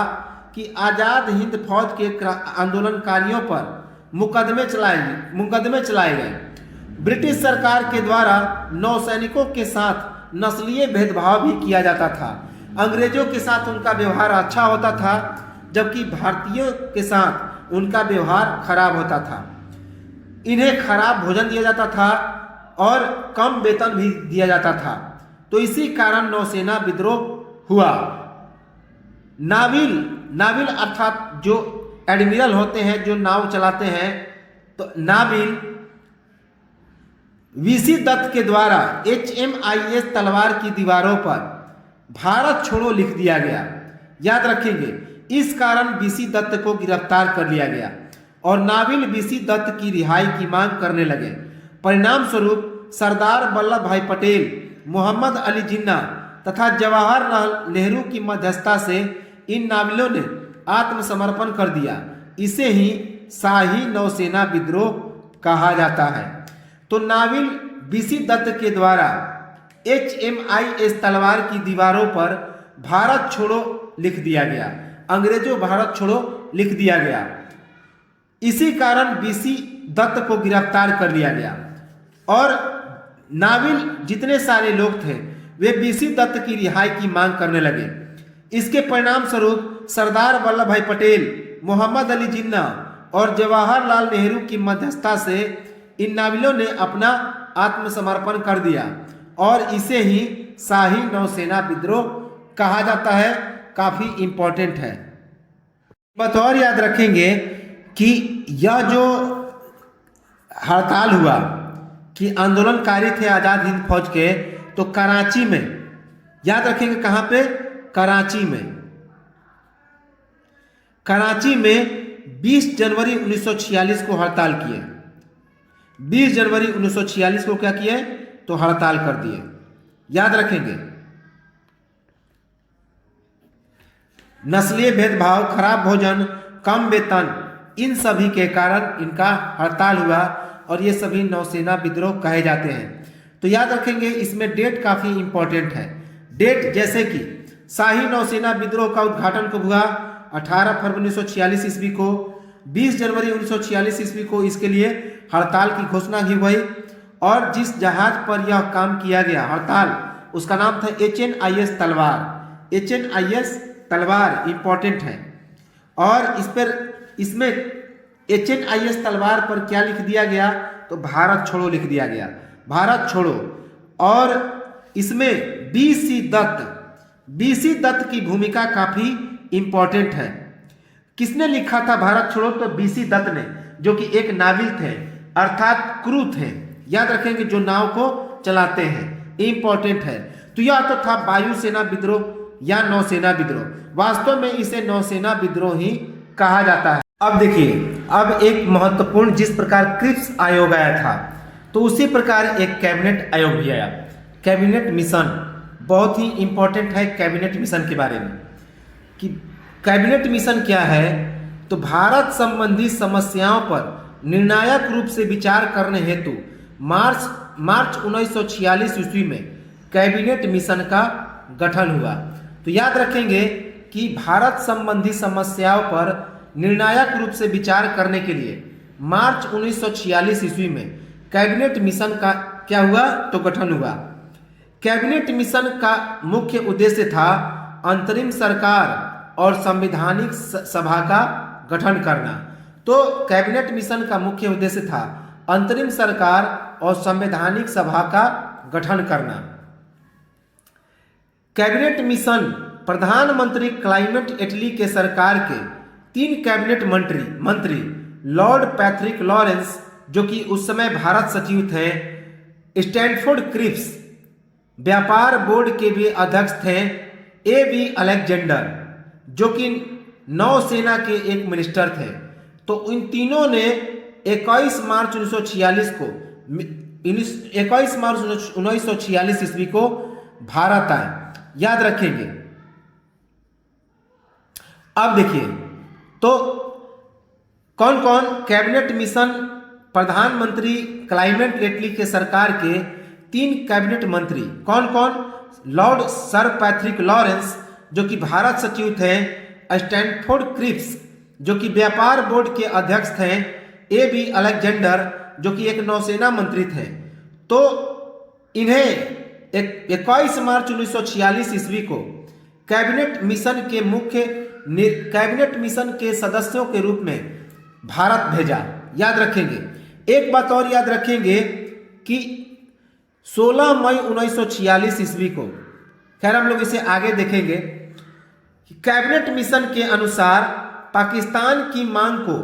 कि आजाद हिंद फौज के आंदोलनकारियों पर मुकदमे चलाए गए। ब्रिटिश सरकार के द्वारा नौसैनिकों के साथ नस्लीय भेदभाव भी किया जाता था। अंग्रेजों के साथ उनका व्यवहार अच्छा होता था, जबकि भारतीयों के साथ उनका व्यवहार खराब होता था। इन्हें खराब भोजन दिया जाता था और कम वेतन भी दिया जाता था। तो इसी कारण नौसेना विद्रोह हुआ। नाविल अर्थात जो एडमिरल होते हैं, जो नाव चलाते हैं, तो नाविल वीसी दत्त के द्वारा HMIS तलवार की दीवारों पर भारत छोड़ो लिख दिया गया। याद रखेंगे, इस कारण वीसी दत्त को गिरफ्तार कर लिया गया और नाविल वीसी दत्त की रिहाई की मांग करने लगे। परिणाम स्वरूप सरदार वल्लभ भाई पटेल, मोहम्मद अली जिन्ना तथा जवाहरलाल नेहरू की मध्यस्थता से इन नाविलों ने आत्मसमर्पण कर दिया। इसे ही शाही नौसेना विद्रोह कहा जाता है। तो नाविल वीसी दत्त के द्वारा HMIS तलवार की दीवारों पर भारत छोड़ो लिख दिया गया। अंग्रेजों भारत छोड़ो लिख दिया गया। इसी कारण वीसी दत्त को गिरफ्तार कर लिया गया और नाविल जितने सारे लोग थे वे वीसी दत्त की रिहाई की मांग करने लगे। इसके परिणाम स्वरूप सरदार वल्लभ भाई पटेल, मोहम्मद अली जिन्ना और जवाहरलाल नेहरू की मध्यस्थता से इन नाविलों ने अपना आत्मसमर्पण कर दिया और इसे ही शाही नौसेना विद्रोह कहा जाता है। काफी इंपॉर्टेंट है। बात और याद रखेंगे कि यह जो हड़ताल हुआ कि आंदोलनकारी थे आजाद हिंद फौज के, तो कराची में, याद रखेंगे कहां पे, कराची में 20 जनवरी 1946 को हड़ताल किए। 20 जनवरी 1946 को क्या किए, तो हड़ताल कर दिए। याद रखेंगे, नस्लीय भेदभाव, खराब भोजन, कम वेतन, इन सभी के कारण इनका हड़ताल हुआ और ये सभी नौसेना विद्रोह कहे जाते हैं। तो याद रखेंगे, इसमें डेट काफी इंपॉर्टेंट है। डेट जैसे कि शाही नौसेना विद्रोह का उद्घाटन कब हुआ, 18 फरवरी 1946 ईस्वी को। 20 जनवरी 1946 ईस्वी को इसके लिए हड़ताल की घोषणा की गई और जिस जहाज पर यह काम किया गया हड़ताल, उसका नाम था HNIS तलवार। HNIS तलवार इंपॉर्टेंट है। और इसमें HNIS तलवार पर क्या लिख दिया गया, तो भारत छोड़ो लिख दिया गया, भारत छोड़ो। और इसमें BC दत्त की भूमिका काफी इंपॉर्टेंट है। किसने लिखा था भारत छोड़ो, तो BC दत्त ने, जो कि एक नाविल थे अर्थात क्रू थे। याद रखेंगे, जो नाव को चलाते हैं, इंपॉर्टेंट है। तो यह तो था वायुसेना विद्रोह या नौसेना विद्रोह। वास्तव में इसे नौसेना विद्रोह ही कहा जाता है। अब देखिए, अब एक महत्वपूर्ण, जिस प्रकार क्रिप्स आयोग आया था, तो उसी प्रकार एक कैबिनेट आयोग भी आया। कैबिनेट मिशन बहुत ही इंपॉर्टेंट है। कैबिनेट मिशन के बारे में कि कैबिनेट मिशन क्या है, तो भारत संबंधी समस्याओं पर निर्णायक रूप से विचार करने हेतु मार्च 1946 ईस्वी में कैबिनेट मिशन का गठन हुआ। तो याद रखेंगे कि भारत संबंधी समस्याओं पर निर्णायक रूप से विचार करने के लिए मार्च 1946 ईस्वी में कैबिनेट मिशन का क्या हुआ, तो गठन हुआ। कैबिनेट मिशन का मुख्य उद्देश्य था अंतरिम सरकार और संवैधानिक सभा का गठन करना। तो कैबिनेट मिशन का मुख्य उद्देश्य था अंतरिम सरकार और संवैधानिक सभा का गठन करना। कैबिनेट मिशन प्रधानमंत्री क्लाइमेट एटली के सरकार के 3 कैबिनेट मंत्री लॉर्ड पैट्रिक लॉरेंस, जो कि उस समय भारत सचिव थे, स्टैनफोर्ड क्रिप्स व्यापार बोर्ड के भी अध्यक्ष थे, A.B. अलेक्जेंडर, जो कि नौसेना के एक मिनिस्टर थे। तो इन तीनों ने 21 मार्च 1946 ईस्वी को भारत आए। याद रखेंगे। अब देखिए, तो कौन कौन कैबिनेट मिशन प्रधानमंत्री क्लाइमेट एटली के सरकार के 3 कैबिनेट मंत्री कौन कौन, लॉर्ड सर पैट्रिक लॉरेंस जो कि भारत सचिव थे, स्टैनफोर्ड क्रिप्स जो कि व्यापार बोर्ड के अध्यक्ष थे, A.B. अलेक्जेंडर जो कि एक नौसेना मंत्री थे। तो इन्हें 21 मार्च 1946 ईस्वी को कैबिनेट मिशन के सदस्यों के रूप में भारत भेजा। याद रखेंगे, एक बात और याद रखेंगे कि 16 मई 1946 ईस्वी को, खैर हम लोग इसे आगे देखेंगे, कि कैबिनेट मिशन के अनुसार पाकिस्तान की मांग को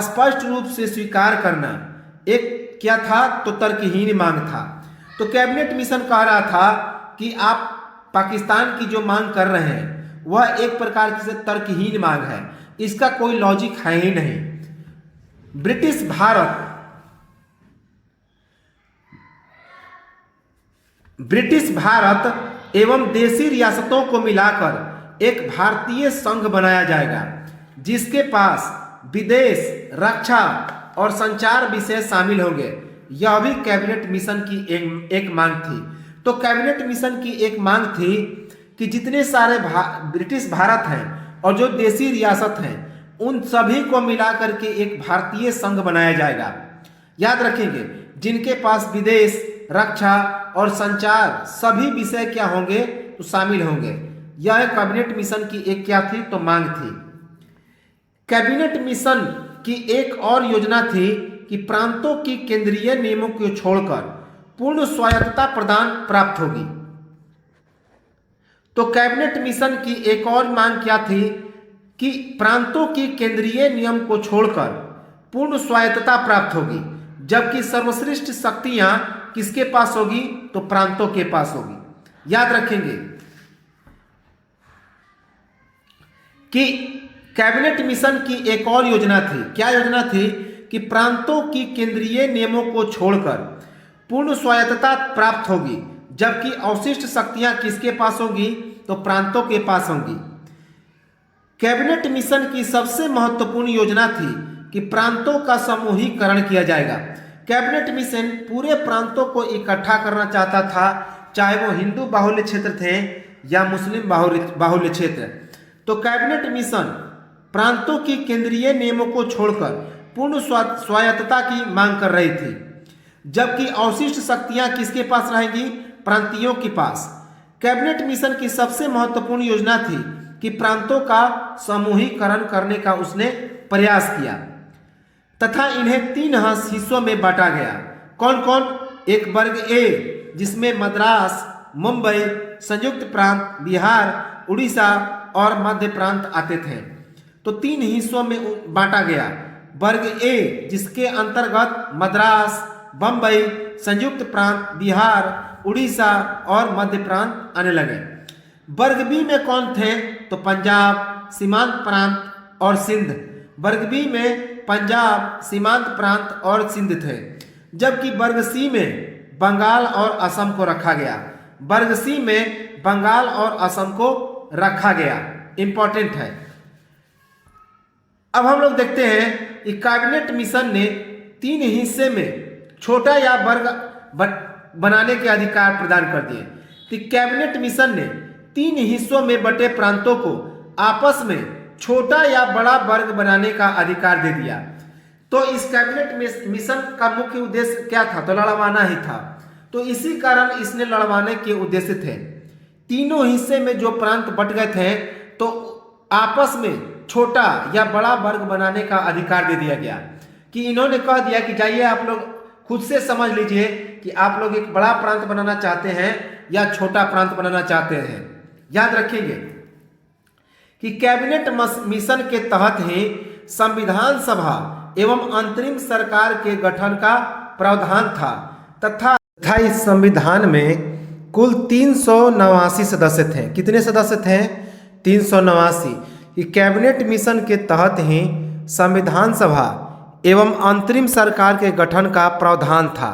स्पष्ट रूप से स्वीकार करना एक क्या था, तो तर्कहीन मांग था। तो कैबिनेट मिशन कह रहा था कि आप पाकिस्तान की जो मांग कर रहे हैं वह एक प्रकार की तर्कहीन मांग है, इसका कोई लॉजिक है ही नहीं। ब्रिटिश भारत एवं देशी रियासतों को मिलाकर एक भारतीय संघ बनाया जाएगा जिसके पास विदेश, रक्षा और संचार विषय शामिल होंगे। यह भी कैबिनेट मिशन की एक मांग थी। तो कैबिनेट मिशन की एक मांग थी कि जितने सारे ब्रिटिश भारत हैं और जो देशी रियासत हैं उन सभी को मिलाकर के एक भारतीय संघ बनाया जाएगा। याद रखेंगे, जिनके पास विदेश, रक्षा और संचार सभी विषय क्या होंगे, तो शामिल होंगे। यह कैबिनेट मिशन की एक क्या थी, तो मांग थी। कैबिनेट मिशन की एक और योजना थी कि प्रांतों की केंद्रीय नियमों को छोड़कर पूर्ण स्वायत्तता प्रदान प्राप्त होगी। तो कैबिनेट मिशन की एक और मांग क्या थी कि प्रांतों की केंद्रीय नियम को छोड़कर पूर्ण स्वायत्तता प्राप्त होगी, जबकि सर्वश्रेष्ठ शक्तियां किसके पास होगी, तो प्रांतों के पास होगी। याद रखेंगे कि कैबिनेट मिशन की एक और योजना थी। क्या योजना थी कि प्रांतों की केंद्रीय नियमों को छोड़कर पूर्ण स्वायत्तता प्राप्त होगी, जबकि अवशिष्ट शक्तियां किसके पास होंगी, तो प्रांतों के पास होंगी। कैबिनेट मिशन की सबसे महत्वपूर्ण योजना थी कि प्रांतों का समूहीकरण किया जाएगा। कैबिनेट मिशन पूरे प्रांतों को इकट्ठा करना चाहता था, चाहे वो हिंदू बाहुल्य क्षेत्र थे या मुस्लिम बाहुल्य क्षेत्र। तो कैबिनेट मिशन प्रांतों की केंद्रीय नियमों को छोड़कर पूर्ण स्वायत्तता की मांग कर रही थी, जबकि अवशिष्ट शक्तियां किसके पास रहेंगी, प्रांतीयों के पास। कैबिनेट मिशन की सबसे महत्वपूर्ण योजना थी कि प्रांतों का समूहीकरण करने का उसने प्रयास किया तथा इन्हें 3 हिस्सों में बांटा गया। कौन कौन? एक वर्ग ए जिसमें मद्रास, मुंबई, संयुक्त प्रांत, बिहार, उड़ीसा और मध्य प्रांत आते थे। तो 3 हिस्सों में बांटा गया। वर्ग ए जिसके अंतर्गत मद्रास, बम्बई, संयुक्त प्रांत, बिहार, उड़ीसा और मध्य प्रांत आने लगे। वर्ग बी में कौन थे? तो पंजाब, सीमांत प्रांत और सिंध। वर्ग बी में पंजाब, सीमांत प्रांत और सिंध थे, जबकि वर्ग सी में बंगाल और असम को रखा गया। वर्ग सी में बंगाल और असम को रखा गया, इंपॉर्टेंट है। अब हम लोग देखते हैं कि कैबिनेट मिशन ने 3 हिस्से में छोटा या वर्ग बनाने के अधिकार प्रदान कर दिए। तो कैबिनेट मिशन ने 3 हिस्सों में बटे प्रांतों को आपस में छोटा या बड़ा वर्ग बनाने का अधिकार दे दिया। तो इस कैबिनेट मिशन का मुख्य उद्देश्य क्या था? तो लड़वाना ही था। तो इसी कारण इसने लड़वाने के उद्देश्य थे। तीनों हिस्से में जो प्रांत बट गए थे तो आपस में छोटा या बड़ा वर्ग बनाने का अधिकार दे दिया गया, कि इन्होंने कह दिया कि जाइए आप लोग खुद से समझ लीजिए कि आप लोग एक बड़ा प्रांत बनाना चाहते हैं या छोटा प्रांत बनाना चाहते हैं। याद रखेंगे कि कैबिनेट मिशन के तहत ही संविधान सभा एवं अंतरिम सरकार के गठन का प्रावधान था तथा इस संविधान में कुल 389 सदस्य थे। कितने सदस्य थे? 389। कि कैबिनेट मिशन के तहत ही संविधान सभा एवं अंतरिम सरकार के गठन का प्रावधान था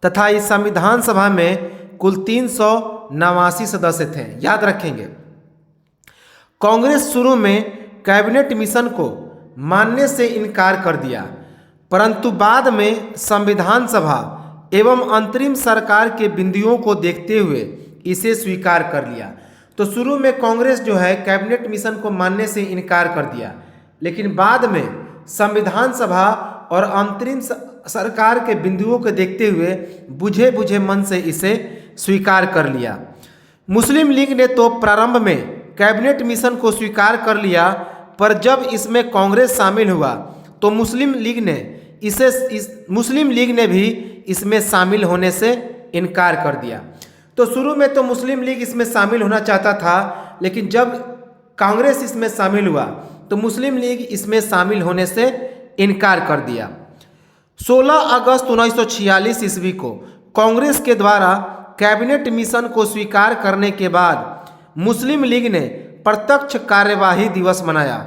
तथा इस संविधान सभा में कुल 389 सदस्य थे। याद रखेंगे, कांग्रेस शुरू में कैबिनेट मिशन को मानने से इनकार कर दिया, परंतु बाद में संविधान सभा एवं अंतरिम सरकार के बिंदुओं को देखते हुए इसे स्वीकार कर लिया। तो शुरू में कांग्रेस जो है कैबिनेट मिशन को मानने से इनकार कर दिया, लेकिन बाद में संविधान सभा और अंतरिम सरकार के बिंदुओं को देखते हुए बुझे बुझे मन से इसे स्वीकार कर लिया। मुस्लिम लीग ने तो प्रारंभ में कैबिनेट मिशन को स्वीकार कर लिया, पर जब इसमें कांग्रेस शामिल हुआ तो मुस्लिम लीग ने भी इसमें शामिल होने से इनकार कर दिया। तो शुरू में तो मुस्लिम लीग इसमें शामिल होना चाहता था, लेकिन जब कांग्रेस इसमें शामिल हुआ तो मुस्लिम लीग इसमें शामिल होने से इनकार कर दिया। 16 अगस्त 1946 ईस्वी को कांग्रेस के द्वारा कैबिनेट मिशन को स्वीकार करने के बाद मुस्लिम लीग ने प्रत्यक्ष कार्यवाही दिवस मनाया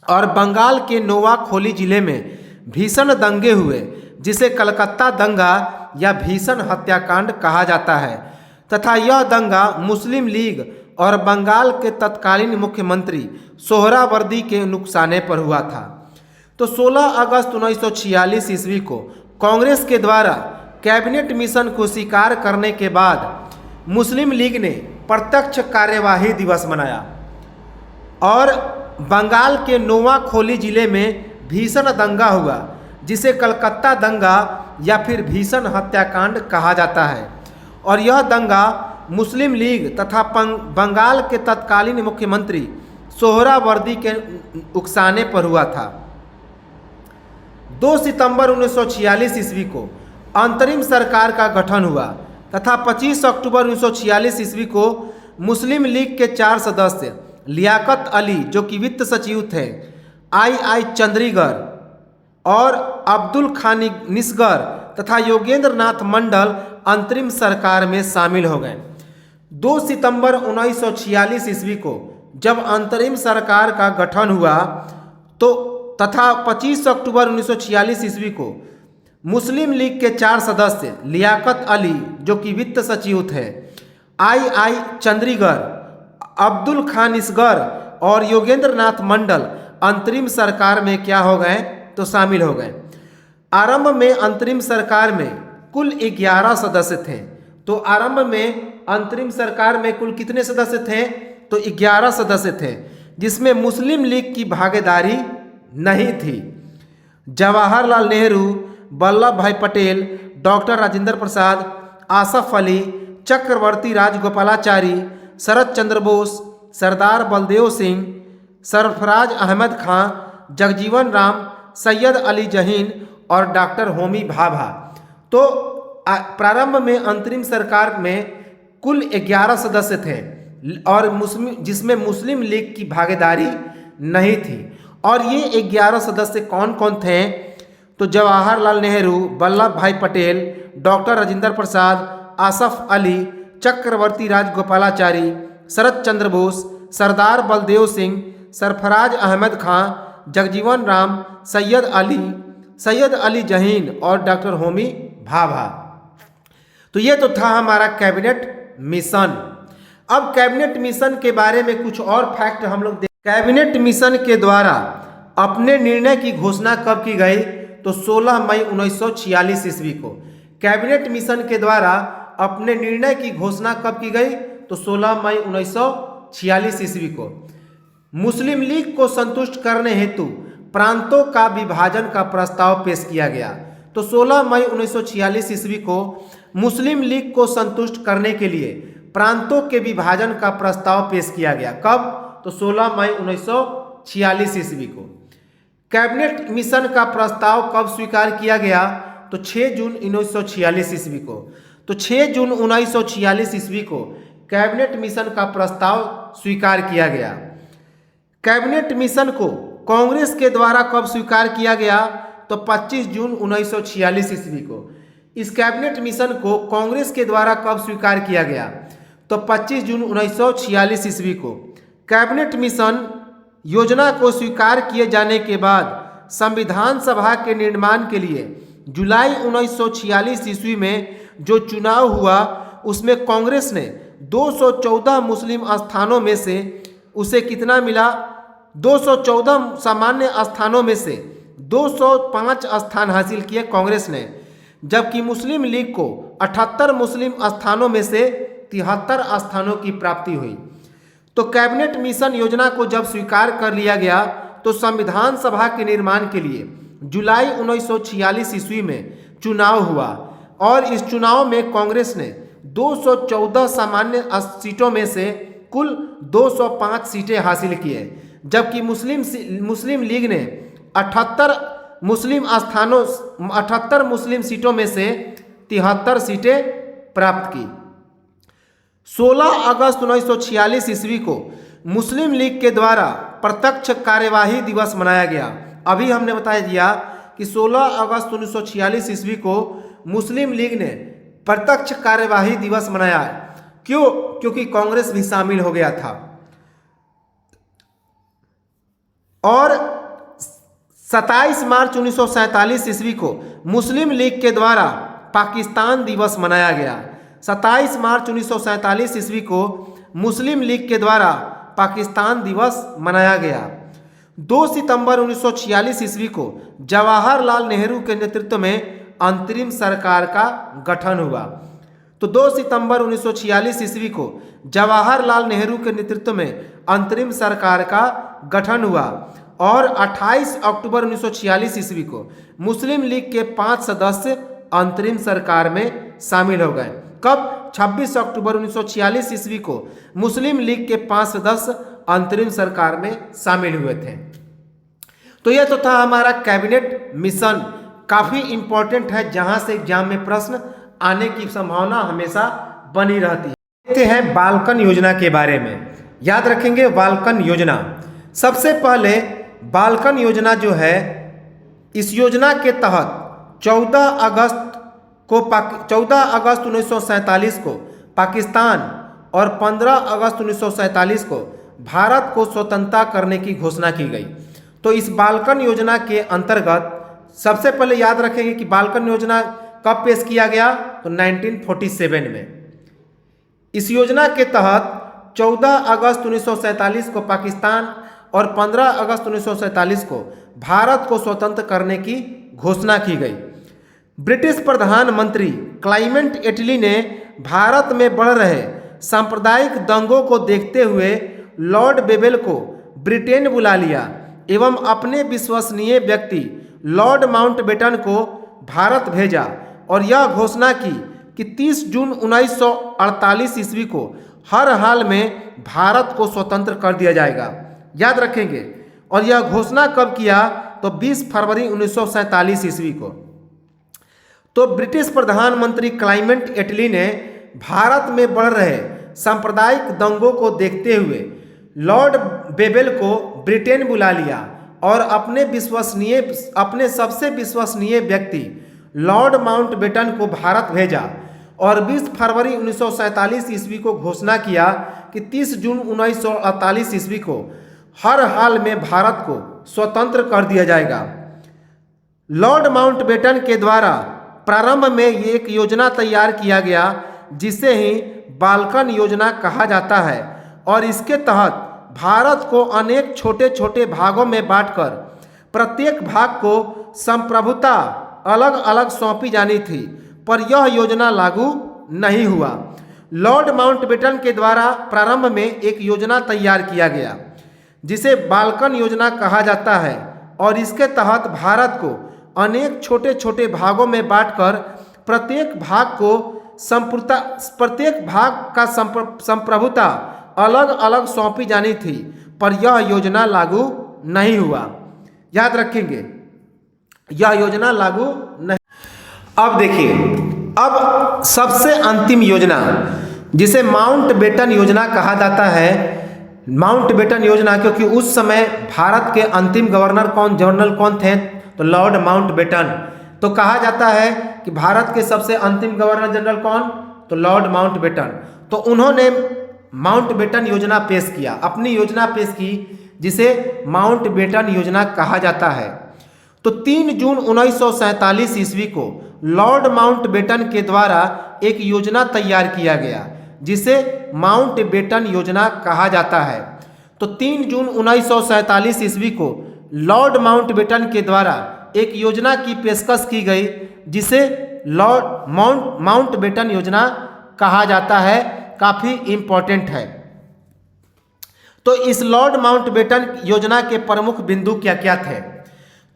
और बंगाल के नोवाखोली जिले में भीषण दंगे हुए, जिसे कलकत्ता दंगा या भीषण हत्याकांड कहा जाता है, तथा यह दंगा मुस्लिम लीग और बंगाल के तत्कालीन मुख्यमंत्री सोहरावर्दी के नुकसाने पर हुआ था। तो 16 अगस्त 1946 ईस्वी को कांग्रेस के द्वारा कैबिनेट मिशन को स्वीकार करने के बाद मुस्लिम लीग ने प्रत्यक्ष कार्यवाही दिवस मनाया और बंगाल के नोवाखोली जिले में भीषण दंगा हुआ, जिसे कलकत्ता दंगा या फिर भीषण हत्याकांड कहा जाता है, और यह दंगा मुस्लिम लीग तथा बंगाल के तत्कालीन मुख्यमंत्री सोहरावर्दी के उकसाने पर हुआ था। 2 सितंबर 1946 ईस्वी को अंतरिम सरकार का गठन हुआ तथा 25 अक्टूबर 1946 ईस्वी को मुस्लिम लीग के 4 सदस्य लियाकत अली, जो कि वित्त सचिव थे, आई चंद्रीगर और अब्दुल खानी निस्गर तथा योगेंद्र नाथ मंडल अंतरिम सरकार में शामिल हो गए। 2 सितंबर 1946 ईस्वी को जब अंतरिम सरकार का गठन हुआ तो तथा 25 अक्टूबर 1946 ईस्वी को मुस्लिम लीग के 4 सदस्य लियाकत अली, जो कि वित्त सचिव थे, आई चंद्रीगर, अब्दुल खान निस्गर और योगेंद्र नाथ मंडल अंतरिम सरकार में क्या हो गए तो शामिल हो गए। आरंभ में अंतरिम सरकार में कुल 11 सदस्य थे। तो आरंभ में अंतरिम सरकार में कुल कितने सदस्य थे तो 11 सदस्य थे, जिसमें मुस्लिम लीग की भागीदारी नहीं थी। जवाहरलाल नेहरू, वल्लभ भाई पटेल, डॉक्टर राजेंद्र प्रसाद, आसफ अली, चक्रवर्ती राजगोपालाचारी, शरद चंद्र बोस, सरदार बलदेव सिंह, सरफराज अहमद खां, जगजीवन राम, सैयद अली जहीन और डॉक्टर होमी भाभा। तो प्रारंभ में अंतरिम सरकार में कुल 11 सदस्य थे और जिसमें मुस्लिम लीग की भागीदारी नहीं थी। और ये 11 सदस्य कौन कौन थे तो जवाहरलाल नेहरू, वल्लभ भाई पटेल, डॉक्टर राजेंद्र प्रसाद, आसफ अली, चक्रवर्ती राजगोपालाचारी, शरद चंद्र बोस, सरदार बलदेव सिंह, सरफराज अहमद खां, जगजीवन राम, सैयद अली जहीन और डॉक्टर होमी भाभा। तो ये तो था हमारा कैबिनेट मिशन। अब कैबिनेट मिशन के बारे में कुछ और फैक्ट हम लोग कैबिनेट मिशन के द्वारा अपने निर्णय की घोषणा कब की गई तो 16 मई 1946 ईस्वी को। कैबिनेट मिशन के द्वारा अपने निर्णय की घोषणा कब की गई तो 16 मई 1946 ईस्वी को। मुस्लिम लीग को संतुष्ट करने हेतु प्रांतों का विभाजन का प्रस्ताव पेश किया गया। तो 16 मई 1946 ईस्वी को मुस्लिम लीग को संतुष्ट करने के लिए प्रांतों के विभाजन का प्रस्ताव पेश किया गया। कब तो 16 मई 1946 ईस्वी को। कैबिनेट मिशन का प्रस्ताव कब स्वीकार किया गया तो 6 जून 1946 ईस्वी को। तो 6 जून 1946 ईस्वी को कैबिनेट मिशन का प्रस्ताव स्वीकार किया गया। कैबिनेट मिशन को कांग्रेस के द्वारा कब स्वीकार किया गया तो 25 जून 1946 ईस्वी को। इस कैबिनेट मिशन को कांग्रेस के द्वारा कब स्वीकार किया गया तो 25 जून 1946 ईस्वी को। कैबिनेट मिशन योजना को स्वीकार किए जाने के बाद संविधान सभा के निर्माण के लिए जुलाई 1946 ईस्वी में जो चुनाव हुआ उसमें कांग्रेस ने 214 मुस्लिम स्थानों में से उसे कितना मिला 214 सामान्य स्थानों में से 205 स्थान हासिल किए कांग्रेस ने, जबकि मुस्लिम लीग को 78 मुस्लिम स्थानों में से 73 स्थानों की प्राप्ति हुई। तो कैबिनेट मिशन योजना को जब स्वीकार कर लिया गया तो संविधान सभा के निर्माण के लिए जुलाई 1946 ईस्वी में चुनाव हुआ और इस चुनाव में कांग्रेस ने 214 सामान्य सीटों में से कुल 205 सीटें हासिल किए, जबकि मुस्लिम लीग ने 78 मुस्लिम सीटों में से 73 सीटें प्राप्त की। 16 अगस्त 1946 ईस्वी को मुस्लिम लीग के द्वारा प्रत्यक्ष कार्यवाही दिवस मनाया गया। अभी हमने बताया दिया कि 16 अगस्त 1946 ईस्वी को मुस्लिम लीग ने प्रत्यक्ष कार्यवाही दिवस मनाया। क्यों? क्योंकि कांग्रेस भी शामिल हो गया था। और 27 मार्च 1947 ईस्वी को मुस्लिम लीग के द्वारा पाकिस्तान दिवस मनाया गया। 27 मार्च 1947 ईस्वी को मुस्लिम लीग के द्वारा पाकिस्तान दिवस मनाया गया। 2 सितंबर 1946 ईस्वी को जवाहरलाल नेहरू के नेतृत्व में अंतरिम सरकार का गठन हुआ। तो 2 सितंबर 1946 ईस्वी को जवाहरलाल नेहरू के नेतृत्व में अंतरिम सरकार का गठन हुआ और 28 अक्टूबर 1946 ईस्वी को मुस्लिम लीग के 5 सदस्य अंतरिम सरकार में शामिल हो गए। कब? 26 अक्टूबर 1946 ईस्वी को मुस्लिम लीग के 5 सदस्य अंतरिम सरकार में शामिल हुए थे। तो यह तो था हमारा कैबिनेट मिशन, काफ़ी इंपॉर्टेंट है, जहां से एग्जाम में प्रश्न आने की संभावना हमेशा बनी रहती है। देखते हैं बालकन योजना के बारे में। याद रखेंगे बालकन योजना। सबसे पहले बालकन योजना जो है, इस योजना के तहत 14 अगस्त 1947 को पाकिस्तान और 15 अगस्त 1947 को भारत को स्वतंत्रता करने की घोषणा की गई। तो इस बालकन योजना के अंतर्गत सबसे पहले याद रखेंगे कि बालकन योजना कब पेश किया गया? तो 1947 में। इस योजना के तहत 14 अगस्त 1947 को पाकिस्तान और 15 अगस्त 1947 को भारत को स्वतंत्र करने की घोषणा की गई। ब्रिटिश प्रधानमंत्री क्लाइमेट एटली ने भारत में बढ़ रहे सांप्रदायिक दंगों को देखते हुए लॉर्ड बेबल को ब्रिटेन बुला लिया एवं अपने विश्वसनीय व्यक्ति लॉर्ड माउंटबेटन को भारत भेजा और यह घोषणा की कि 30 जून 1948 ईस्वी को हर हाल में भारत को स्वतंत्र कर दिया जाएगा। याद रखेंगे। और यह घोषणा कब किया? तो 20 फरवरी 1947 ईस्वी को। तो ब्रिटिश प्रधानमंत्री क्लाइमेट एटली ने भारत में बढ़ रहे सांप्रदायिक दंगों को देखते हुए लॉर्ड बेबल को ब्रिटेन बुला लिया और अपने सबसे विश्वसनीय व्यक्ति लॉर्ड माउंटबेटन को भारत भेजा और 20 फरवरी 1947 ईस्वी को घोषणा किया कि 30 जून 1948 ईस्वी को हर हाल में भारत को स्वतंत्र कर दिया जाएगा। लॉर्ड माउंटबेटन के द्वारा प्रारंभ में एक योजना तैयार किया गया जिसे ही बालकन योजना कहा जाता है और इसके तहत भारत को अनेक छोटे छोटे भागों में बांटकर प्रत्येक भाग को संप्रभुता अलग अलग सौंपी जानी थी, पर यह योजना लागू नहीं हुआ। लॉर्ड माउंटबेटन के द्वारा प्रारंभ में एक योजना तैयार किया गया जिसे बालकन योजना कहा जाता है और इसके तहत भारत को अनेक छोटे छोटे भागों में बांटकर प्रत्येक भाग का संप्रभुता अलग अलग सौंपी जानी थी, पर यह योजना लागू नहीं हुआ। याद रखेंगे, यह योजना लागू नहीं। अब देखिए, अब सबसे अंतिम योजना जिसे माउंटबेटन योजना कहा जाता है। माउंटबेटन योजना क्योंकि उस समय भारत के अंतिम जनरल कौन थे? तो लॉर्ड माउंटबेटन। तो कहा जाता है कि भारत के सबसे अंतिम गवर्नर जनरल कौन? तो लॉर्ड माउंटबेटन। तो उन्होंने माउंटबेटन योजना पेश किया, अपनी योजना पेश की जिसे माउंटबेटन योजना कहा जाता है। तो 3 जून 1947 ईस्वी को लॉर्ड माउंटबेटन के द्वारा एक योजना तैयार किया गया जिसे माउंटबेटन योजना कहा जाता है। तो 3 जून 1947 ईस्वी को लॉर्ड माउंटबेटन के द्वारा एक योजना की पेशकश की गई जिसे माउंटबेटन योजना कहा जाता है। काफ़ी इम्पोर्टेंट है। तो इस लॉर्ड माउंटबेटन योजना के प्रमुख बिंदु क्या क्या थे?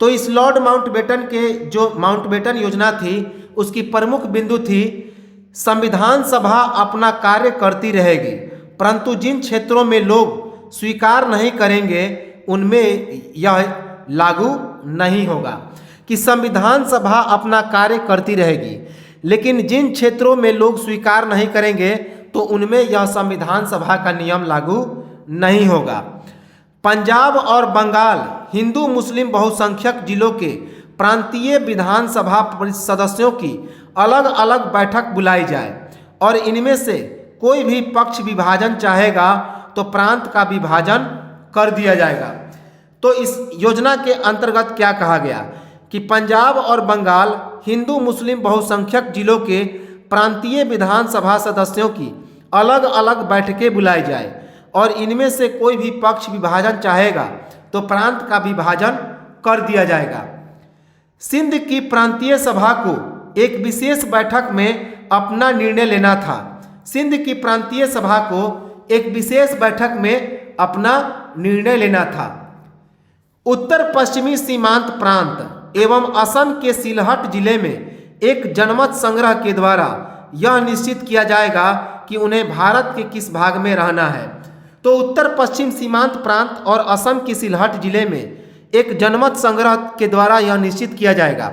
तो इस लॉर्ड माउंटबेटन के जो माउंटबेटन योजना थी उसकी प्रमुख बिंदु थी, संविधान सभा अपना कार्य करती रहेगी, परंतु जिन क्षेत्रों में लोग स्वीकार नहीं करेंगे उनमें यह लागू नहीं होगा। कि संविधान सभा अपना कार्य करती रहेगी, लेकिन जिन क्षेत्रों में लोग स्वीकार नहीं करेंगे तो उनमें यह संविधान सभा का नियम लागू नहीं होगा। पंजाब और बंगाल हिंदू मुस्लिम बहुसंख्यक जिलों के प्रांतीय विधानसभा सदस्यों की अलग अलग बैठक बुलाई जाए और इनमें से कोई भी पक्ष विभाजन चाहेगा तो प्रांत का विभाजन कर दिया जाएगा। तो इस योजना के अंतर्गत क्या कहा गया कि पंजाब और बंगाल हिंदू मुस्लिम बहुसंख्यक जिलों के प्रांतीय विधानसभा सदस्यों की अलग अलग बैठकें बुलाई जाए और इनमें से कोई भी पक्ष विभाजन चाहेगा तो प्रांत का विभाजन कर दिया जाएगा। सिंध की प्रांतीय सभा को एक विशेष बैठक में अपना निर्णय लेना था। सिंध की प्रांतीय सभा को एक विशेष बैठक में अपना निर्णय लेना था। उत्तर पश्चिमी सीमांत प्रांत एवं असम के सिलहट जिले में एक जनमत संग्रह के द्वारा यह निश्चित किया जाएगा कि उन्हें भारत के किस भाग में रहना है। तो उत्तर पश्चिम सीमांत प्रांत और असम के सिलहट जिले में एक जनमत संग्रह के द्वारा यह निश्चित किया जाएगा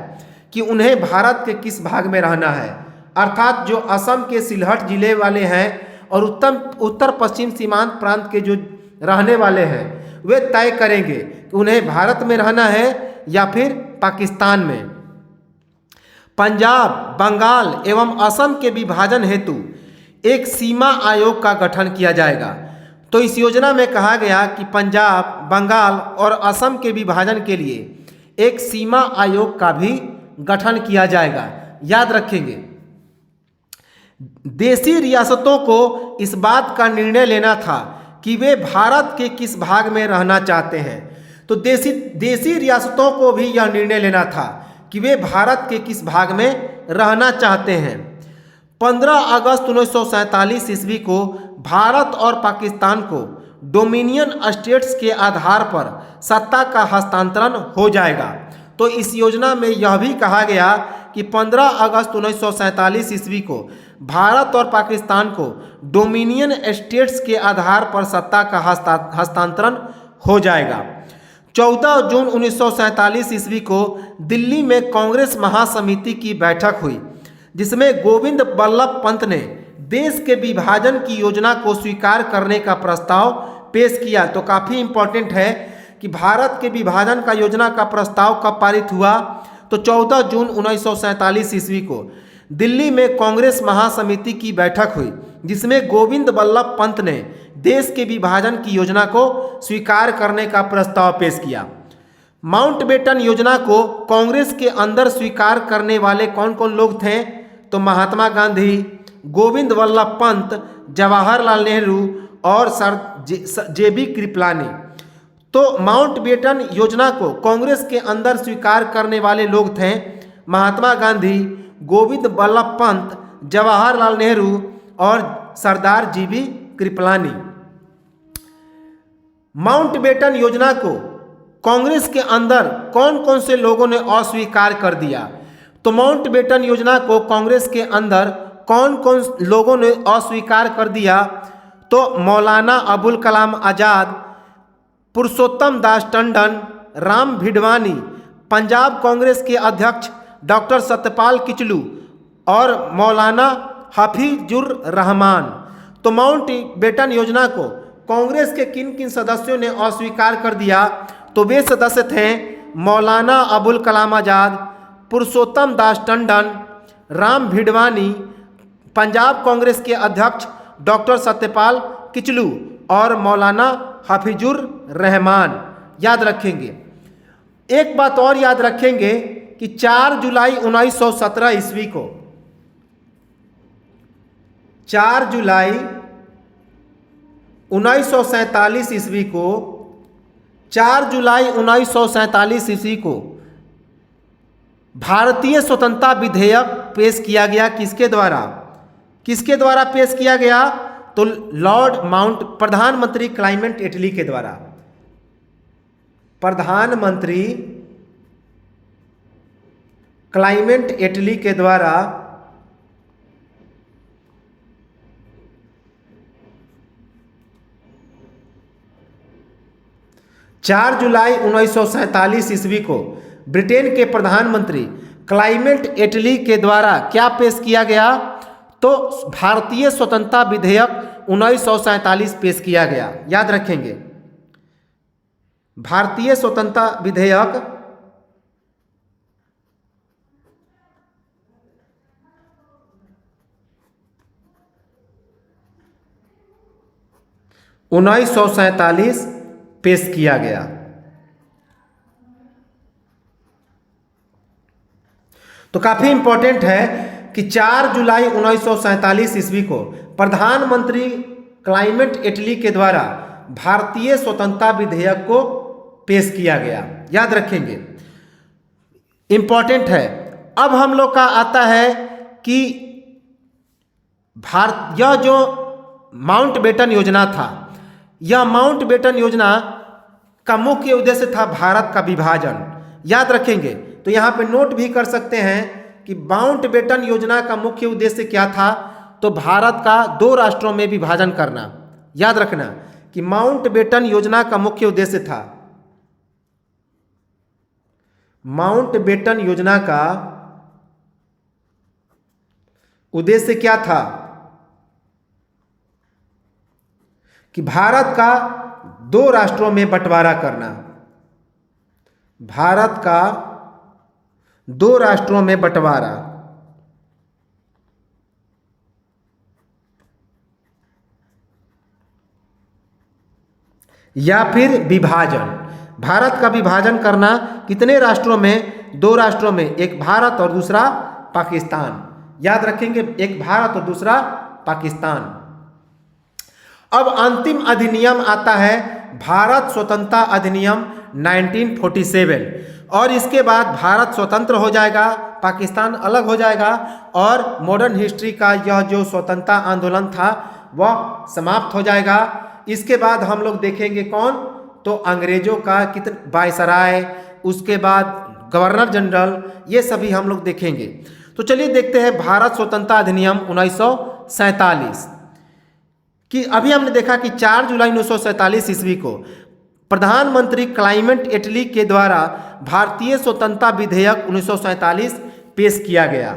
कि उन्हें भारत के किस भाग में रहना है। अर्थात जो असम के सिलहट जिले वाले हैं और उत्तर पश्चिम सीमांत प्रांत के जो रहने वाले हैं वे तय करेंगे कि उन्हें भारत में रहना है या फिर पाकिस्तान में। पंजाब, बंगाल एवं असम के विभाजन हेतु एक सीमा आयोग का गठन किया जाएगा। तो इस योजना में कहा गया कि पंजाब, बंगाल और असम के विभाजन के लिए एक सीमा आयोग का भी गठन किया जाएगा। याद रखेंगे, देशी रियासतों को इस बात का निर्णय लेना था कि वे भारत के किस भाग में रहना चाहते हैं। तो देशी रियासतों को भी यह निर्णय लेना था कि वे भारत के किस भाग में रहना चाहते हैं। 15 अगस्त 1947 ईस्वी को भारत और पाकिस्तान को डोमिनियन स्टेट्स के आधार पर सत्ता का हस्तांतरण हो जाएगा। तो इस योजना में यह भी कहा गया कि 15 अगस्त 1947 ईस्वी को भारत और पाकिस्तान को डोमिनियन स्टेट्स के आधार पर सत्ता का हस्तांतरण हो जाएगा। 14 जून 1947 ईस्वी को दिल्ली में कांग्रेस महासमिति की बैठक हुई, जिसमें गोविंद बल्लभ पंत ने देश के विभाजन की योजना को स्वीकार करने का प्रस्ताव पेश किया। तो काफ़ी इम्पोर्टेंट है कि भारत के विभाजन का योजना का प्रस्ताव कब पारित हुआ? तो 14 जून 1947 ईस्वी को दिल्ली में कांग्रेस महासमिति की बैठक हुई, जिसमें गोविंद बल्लभ पंत ने देश के विभाजन की योजना को स्वीकार करने का प्रस्ताव पेश किया। माउंटबेटन योजना को कांग्रेस के अंदर स्वीकार करने वाले कौन कौन लोग थे? तो महात्मा गांधी, गोविंद बल्लभ पंत, जवाहरलाल नेहरू और सर जेबी कृपलानी। तो माउंटबेटन योजना को कांग्रेस के अंदर स्वीकार करने वाले लोग थे महात्मा गांधी, गोविंद बल्लभ पंत, जवाहरलाल नेहरू और सरदार जीबी कृपलानी। माउंटबेटन योजना को कांग्रेस के अंदर कौन कौन से लोगों ने अस्वीकार कर दिया? तो माउंटबेटन योजना को कांग्रेस के अंदर कौन कौन लोगों ने अस्वीकार कर दिया? तो मौलाना अबुल कलाम आज़ाद, पुरुषोत्तम दास टंडन, राम भिडवानी, पंजाब कांग्रेस के अध्यक्ष डॉक्टर सत्यपाल किचलू और मौलाना हफीजुर रहमान। तो माउंटबेटन योजना को कांग्रेस के किन किन सदस्यों ने अस्वीकार कर दिया? तो वे सदस्य थे मौलाना अबुल कलाम आज़ाद, पुरुषोत्तम दास टंडन, राम भिडवानी, पंजाब कांग्रेस के अध्यक्ष डॉक्टर सत्यपाल किचलू और मौलाना हफीजुर रहमान। याद रखेंगे। एक बात और याद रखेंगे कि 4 जुलाई 1917 ईस्वी को 4 जुलाई 1947 ईस्वी को 4 जुलाई 1947 ईस्वी को भारतीय स्वतंत्रता विधेयक पेश किया गया। किसके द्वारा? किसके द्वारा पेश किया गया? तो लॉर्ड माउंट प्रधानमंत्री क्लाइमेट इटली के द्वारा, प्रधानमंत्री क्लाइमेट इटली के द्वारा 4 जुलाई 1947 ईस्वी को ब्रिटेन के प्रधानमंत्री क्लाइमेट इटली के द्वारा क्या पेश किया गया, तो भारतीय स्वतंत्रता विधेयक 1947 पेश किया गया। याद रखेंगे, भारतीय स्वतंत्रता विधेयक 1947 पेश किया गया। तो काफी इंपॉर्टेंट है कि 4 जुलाई 1947 ईस्वी को प्रधानमंत्री क्लाइमेट इटली के द्वारा भारतीय स्वतंत्रता विधेयक को पेश किया गया। याद रखेंगे, इंपॉर्टेंट है। अब हम लोग का आता है कि यह जो माउंटबेटन योजना था, यह माउंटबेटन योजना का मुख्य उद्देश्य था भारत का विभाजन। याद रखेंगे, तो यहाँ पे नोट भी कर सकते हैं कि माउंटबेटन योजना का मुख्य उद्देश्य क्या था, तो भारत का 2 राष्ट्रों में विभाजन करना। याद रखना कि माउंटबेटन योजना का मुख्य उद्देश्य था, माउंटबेटन योजना का उद्देश्य क्या था कि भारत का 2 राष्ट्रों में बंटवारा करना, भारत का 2 राष्ट्रों में बंटवारा। या फिर विभाजन, भारत का विभाजन करना कितने राष्ट्रों में, 2 राष्ट्रों में, एक भारत और दूसरा पाकिस्तान। याद रखेंगे, एक भारत और दूसरा पाकिस्तान। अब अंतिम अधिनियम आता है भारत स्वतंत्रता अधिनियम 1947, और इसके बाद भारत स्वतंत्र हो जाएगा, पाकिस्तान अलग हो जाएगा, और मॉडर्न हिस्ट्री का यह जो स्वतंत्रता आंदोलन था वह समाप्त हो जाएगा। इसके बाद हम लोग देखेंगे कौन, तो अंग्रेजों का कितने वायसराय, उसके बाद गवर्नर जनरल, ये सभी हम लोग देखेंगे। तो चलिए देखते हैं भारत स्वतंत्रता अधिनियम 1947 कि अभी हमने देखा कि 4 जुलाई 1947 ईस्वी को प्रधानमंत्री क्लाइमेट इटली के द्वारा भारतीय स्वतंत्रता विधेयक 1947 पेश किया गया।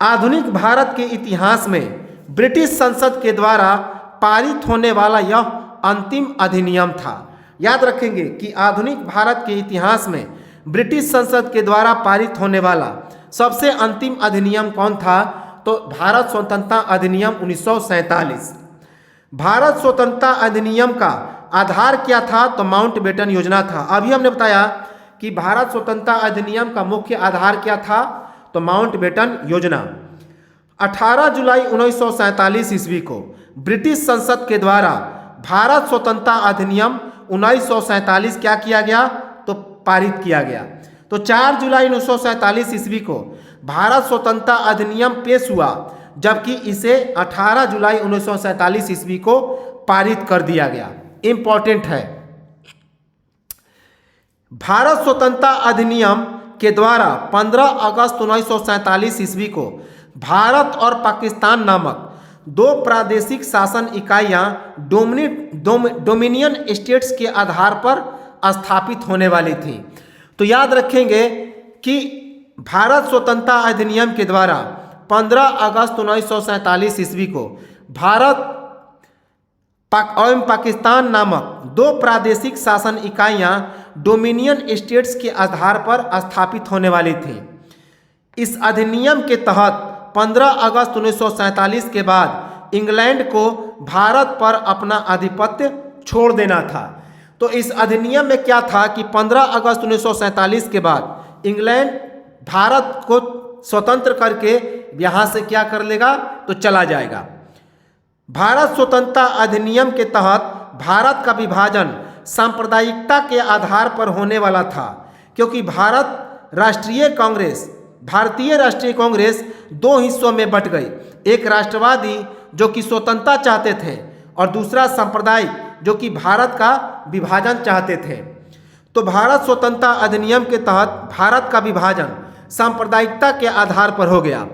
आधुनिक भारत के इतिहास में ब्रिटिश संसद के द्वारा पारित होने वाला यह अंतिम अधिनियम था। याद रखेंगे कि आधुनिक भारत के इतिहास में ब्रिटिश संसद के द्वारा पारित होने वाला सबसे अंतिम अधिनियम कौन था, तो भारत स्वतंत्रता अधिनियम 1947। भारत स्वतंत्रता अधिनियम का आधार क्या था, तो माउंटबेटन योजना था। अभी हमने बताया कि भारत स्वतंत्रता अधिनियम का मुख्य आधार क्या था, तो माउंटबेटन योजना। 18 जुलाई 1947 ईस्वी को ब्रिटिश संसद के द्वारा भारत स्वतंत्रता अधिनियम 1947 क्या किया गया, तो पारित किया गया। तो 4 जुलाई 1947 ईस्वी को भारत स्वतंत्रता अधिनियम पेश हुआ, जबकि इसे 18 जुलाई 1947 ईस्वी को पारित कर दिया गया। इंपॉर्टेंट है, भारत स्वतंत्रता अधिनियम के द्वारा 15 अगस्त 1947 ईस्वी को भारत और पाकिस्तान नामक 2 प्रादेशिक शासन इकाइयां डोमिनियन स्टेट्स के आधार पर स्थापित होने वाली थी। तो याद रखेंगे कि भारत स्वतंत्रता अधिनियम के द्वारा 15 अगस्त 1947 ईस्वी को भारत एवं पाकिस्तान नामक 2 प्रादेशिक शासन इकाइयां डोमिनियन स्टेट्स के आधार पर स्थापित होने वाली थी। इस अधिनियम के तहत 15 अगस्त 1947 के बाद इंग्लैंड को भारत पर अपना आधिपत्य छोड़ देना था। तो इस अधिनियम में क्या था कि 15 अगस्त 1947 के बाद इंग्लैंड भारत को स्वतंत्र करके यहाँ से क्या कर लेगा, तो चला जाएगा। भारत स्वतंत्रता अधिनियम के तहत भारत का विभाजन सांप्रदायिकता के आधार पर होने वाला था, क्योंकि भारतीय राष्ट्रीय कांग्रेस 2 हिस्सों में बंट गई, एक राष्ट्रवादी जो कि स्वतंत्रता चाहते थे और दूसरा सांप्रदायिक जो कि भारत का विभाजन चाहते थे। तो भारत स्वतंत्रता अधिनियम के तहत भारत का विभाजन सांप्रदायिकता के आधार पर हो गया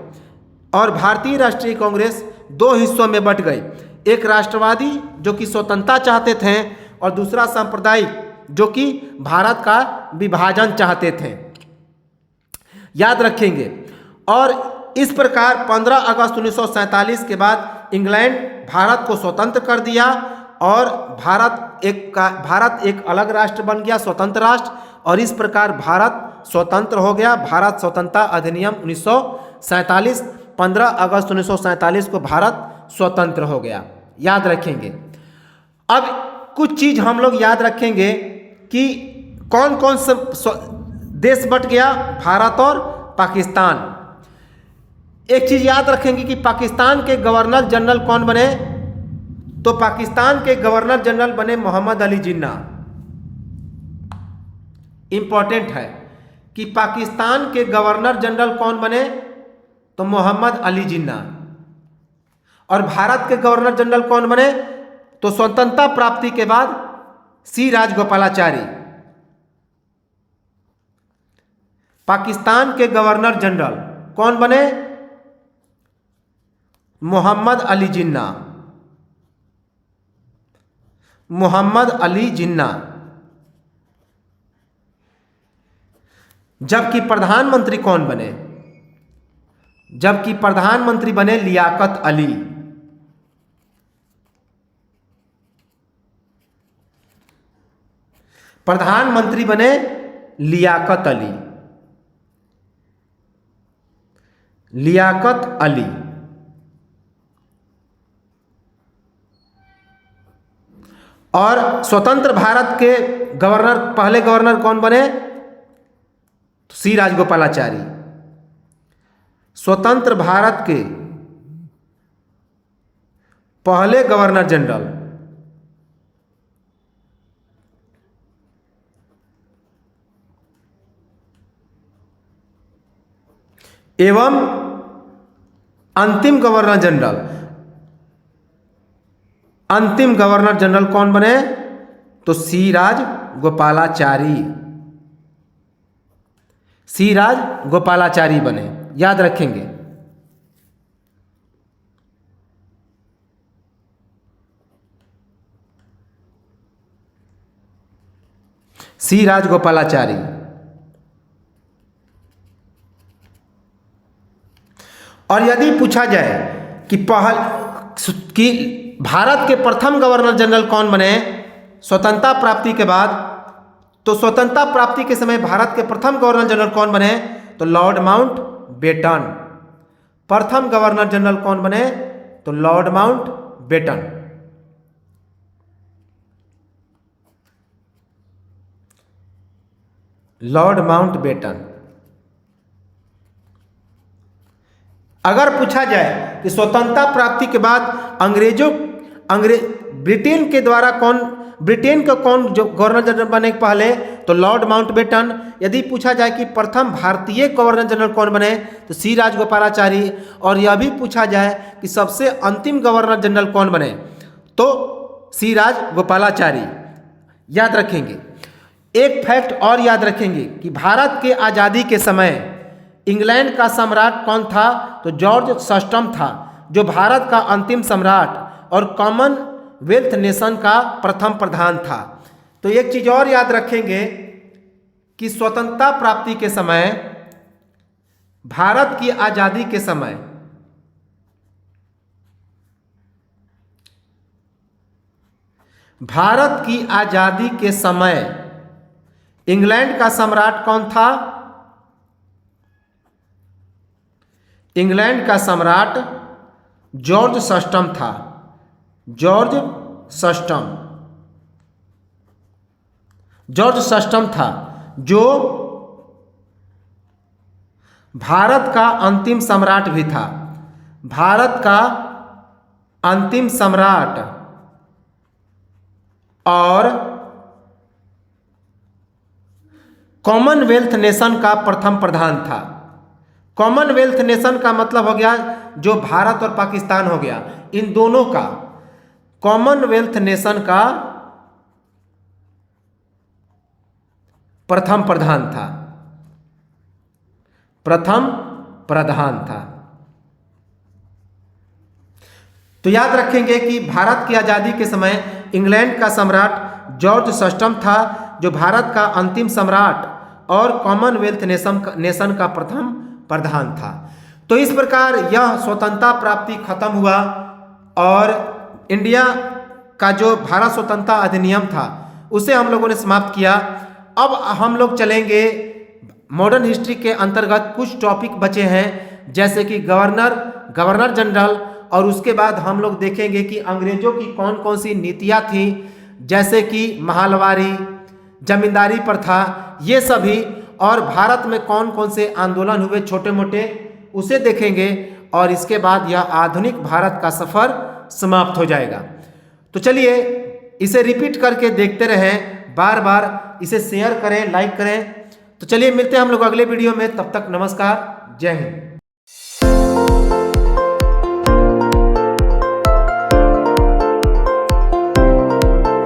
और भारतीय राष्ट्रीय कांग्रेस दो हिस्सों में बंट गई, एक राष्ट्रवादी जो कि स्वतंत्रता चाहते थे और दूसरा सांप्रदायिक जो कि भारत का विभाजन चाहते थे, याद रखेंगे। और इस प्रकार 15 अगस्त 1947 के बाद इंग्लैंड भारत को स्वतंत्र कर दिया और भारत एक अलग राष्ट्र बन गया, स्वतंत्र राष्ट्र, और इस प्रकार भारत स्वतंत्र हो गया। भारत स्वतंत्रता अधिनियम 1947, 15 अगस्त 1947 को भारत स्वतंत्र हो गया, याद रखेंगे। अब कुछ चीज हम लोग याद रखेंगे कि कौन कौन से देश बट गया, भारत और पाकिस्तान। एक चीज याद रखेंगे कि पाकिस्तान के गवर्नर जनरल कौन बने, तो पाकिस्तान के गवर्नर जनरल बने मोहम्मद अली जिन्ना। इंपॉर्टेंट है कि पाकिस्तान के गवर्नर जनरल कौन बने, तो मोहम्मद अली जिन्ना। और भारत के गवर्नर जनरल कौन बने, तो स्वतंत्रता प्राप्ति के बाद सी राजगोपालाचारी। पाकिस्तान के गवर्नर जनरल कौन बने, मोहम्मद अली जिन्ना। मोहम्मद अली जिन्ना। जबकि प्रधानमंत्री कौन बने, जबकि प्रधानमंत्री बने लियाकत अली। प्रधानमंत्री बने लियाकत अली। लियाकत अली। और स्वतंत्र भारत के गवर्नर, पहले गवर्नर कौन बने, सी राजगोपालाचारी। स्वतंत्र भारत के पहले गवर्नर जनरल एवं अंतिम गवर्नर जनरल, अंतिम गवर्नर जनरल कौन बने, तो सी राजगोपालाचारी। सी राजगोपालाचारी बने, याद रखेंगे। सी राजगोपालाचारी। और यदि पूछा जाए कि भारत के प्रथम गवर्नर जनरल कौन बने स्वतंत्रता प्राप्ति के बाद, तो स्वतंत्रता प्राप्ति के समय भारत के प्रथम गवर्नर जनरल कौन बने, तो लॉर्ड माउंटबेटन। प्रथम गवर्नर जनरल कौन बने, तो लॉर्ड माउंटबेटन। Lord Mountbatten. अगर पूछा जाए कि स्वतंत्रता प्राप्ति के बाद ब्रिटेन के द्वारा ब्रिटेन का कौन जो गवर्नर जनरल बने पहले, तो लॉर्ड माउंटबेटन। यदि पूछा जाए कि प्रथम भारतीय गवर्नर जनरल कौन बने, तो सी राजगोपालाचारी। और यह भी पूछा जाए कि सबसे अंतिम गवर्नर जनरल कौन बने, तो सी राजगोपालाचारी, याद रखेंगे। एक फैक्ट और याद रखेंगे कि भारत के आज़ादी के समय इंग्लैंड का सम्राट कौन था, तो जॉर्ज सस्टम था, जो भारत का अंतिम सम्राट और कॉमनवेल्थ नेशन का प्रथम प्रधान था। तो एक चीज और याद रखेंगे कि स्वतंत्रता प्राप्ति के समय, भारत की आजादी के समय भारत की आजादी के समय इंग्लैंड का सम्राट कौन था, इंग्लैंड का सम्राट जॉर्ज सस्टम था। जॉर्ज सस्टम। जॉर्ज सस्टम था, जो भारत का अंतिम सम्राट भी था। भारत का अंतिम सम्राट और कॉमनवेल्थ नेशन का प्रथम प्रधान था। कॉमनवेल्थ नेशन का मतलब हो गया जो भारत और पाकिस्तान हो गया, इन दोनों का कॉमनवेल्थ नेशन का प्रथम प्रधान था, प्रथम प्रधान था। तो याद रखेंगे कि भारत की आजादी के समय इंग्लैंड का सम्राट जॉर्ज षष्ठम था, जो भारत का अंतिम सम्राट और कॉमनवेल्थ नेशन का प्रथम प्रधान था। तो इस प्रकार यह स्वतंत्रता प्राप्ति खत्म हुआ और इंडिया का जो भारत स्वतंत्रता अधिनियम था उसे हम लोगों ने समाप्त किया। अब हम लोग चलेंगे मॉडर्न हिस्ट्री के अंतर्गत, कुछ टॉपिक बचे हैं जैसे कि गवर्नर जनरल, और उसके बाद हम लोग देखेंगे कि अंग्रेजों की कौन कौन सी नीतियाँ थी, जैसे कि महलवारी, जमींदारी प्रथा, ये सभी, और भारत में कौन कौन से आंदोलन हुए छोटे मोटे, उसे देखेंगे। और इसके बाद यह आधुनिक भारत का सफ़र समाप्त हो जाएगा। तो चलिए इसे रिपीट करके देखते रहें, बार बार इसे शेयर करें, लाइक करें। तो चलिए मिलते हैं हम लोग अगले वीडियो में, तब तक नमस्कार, जय हिंद।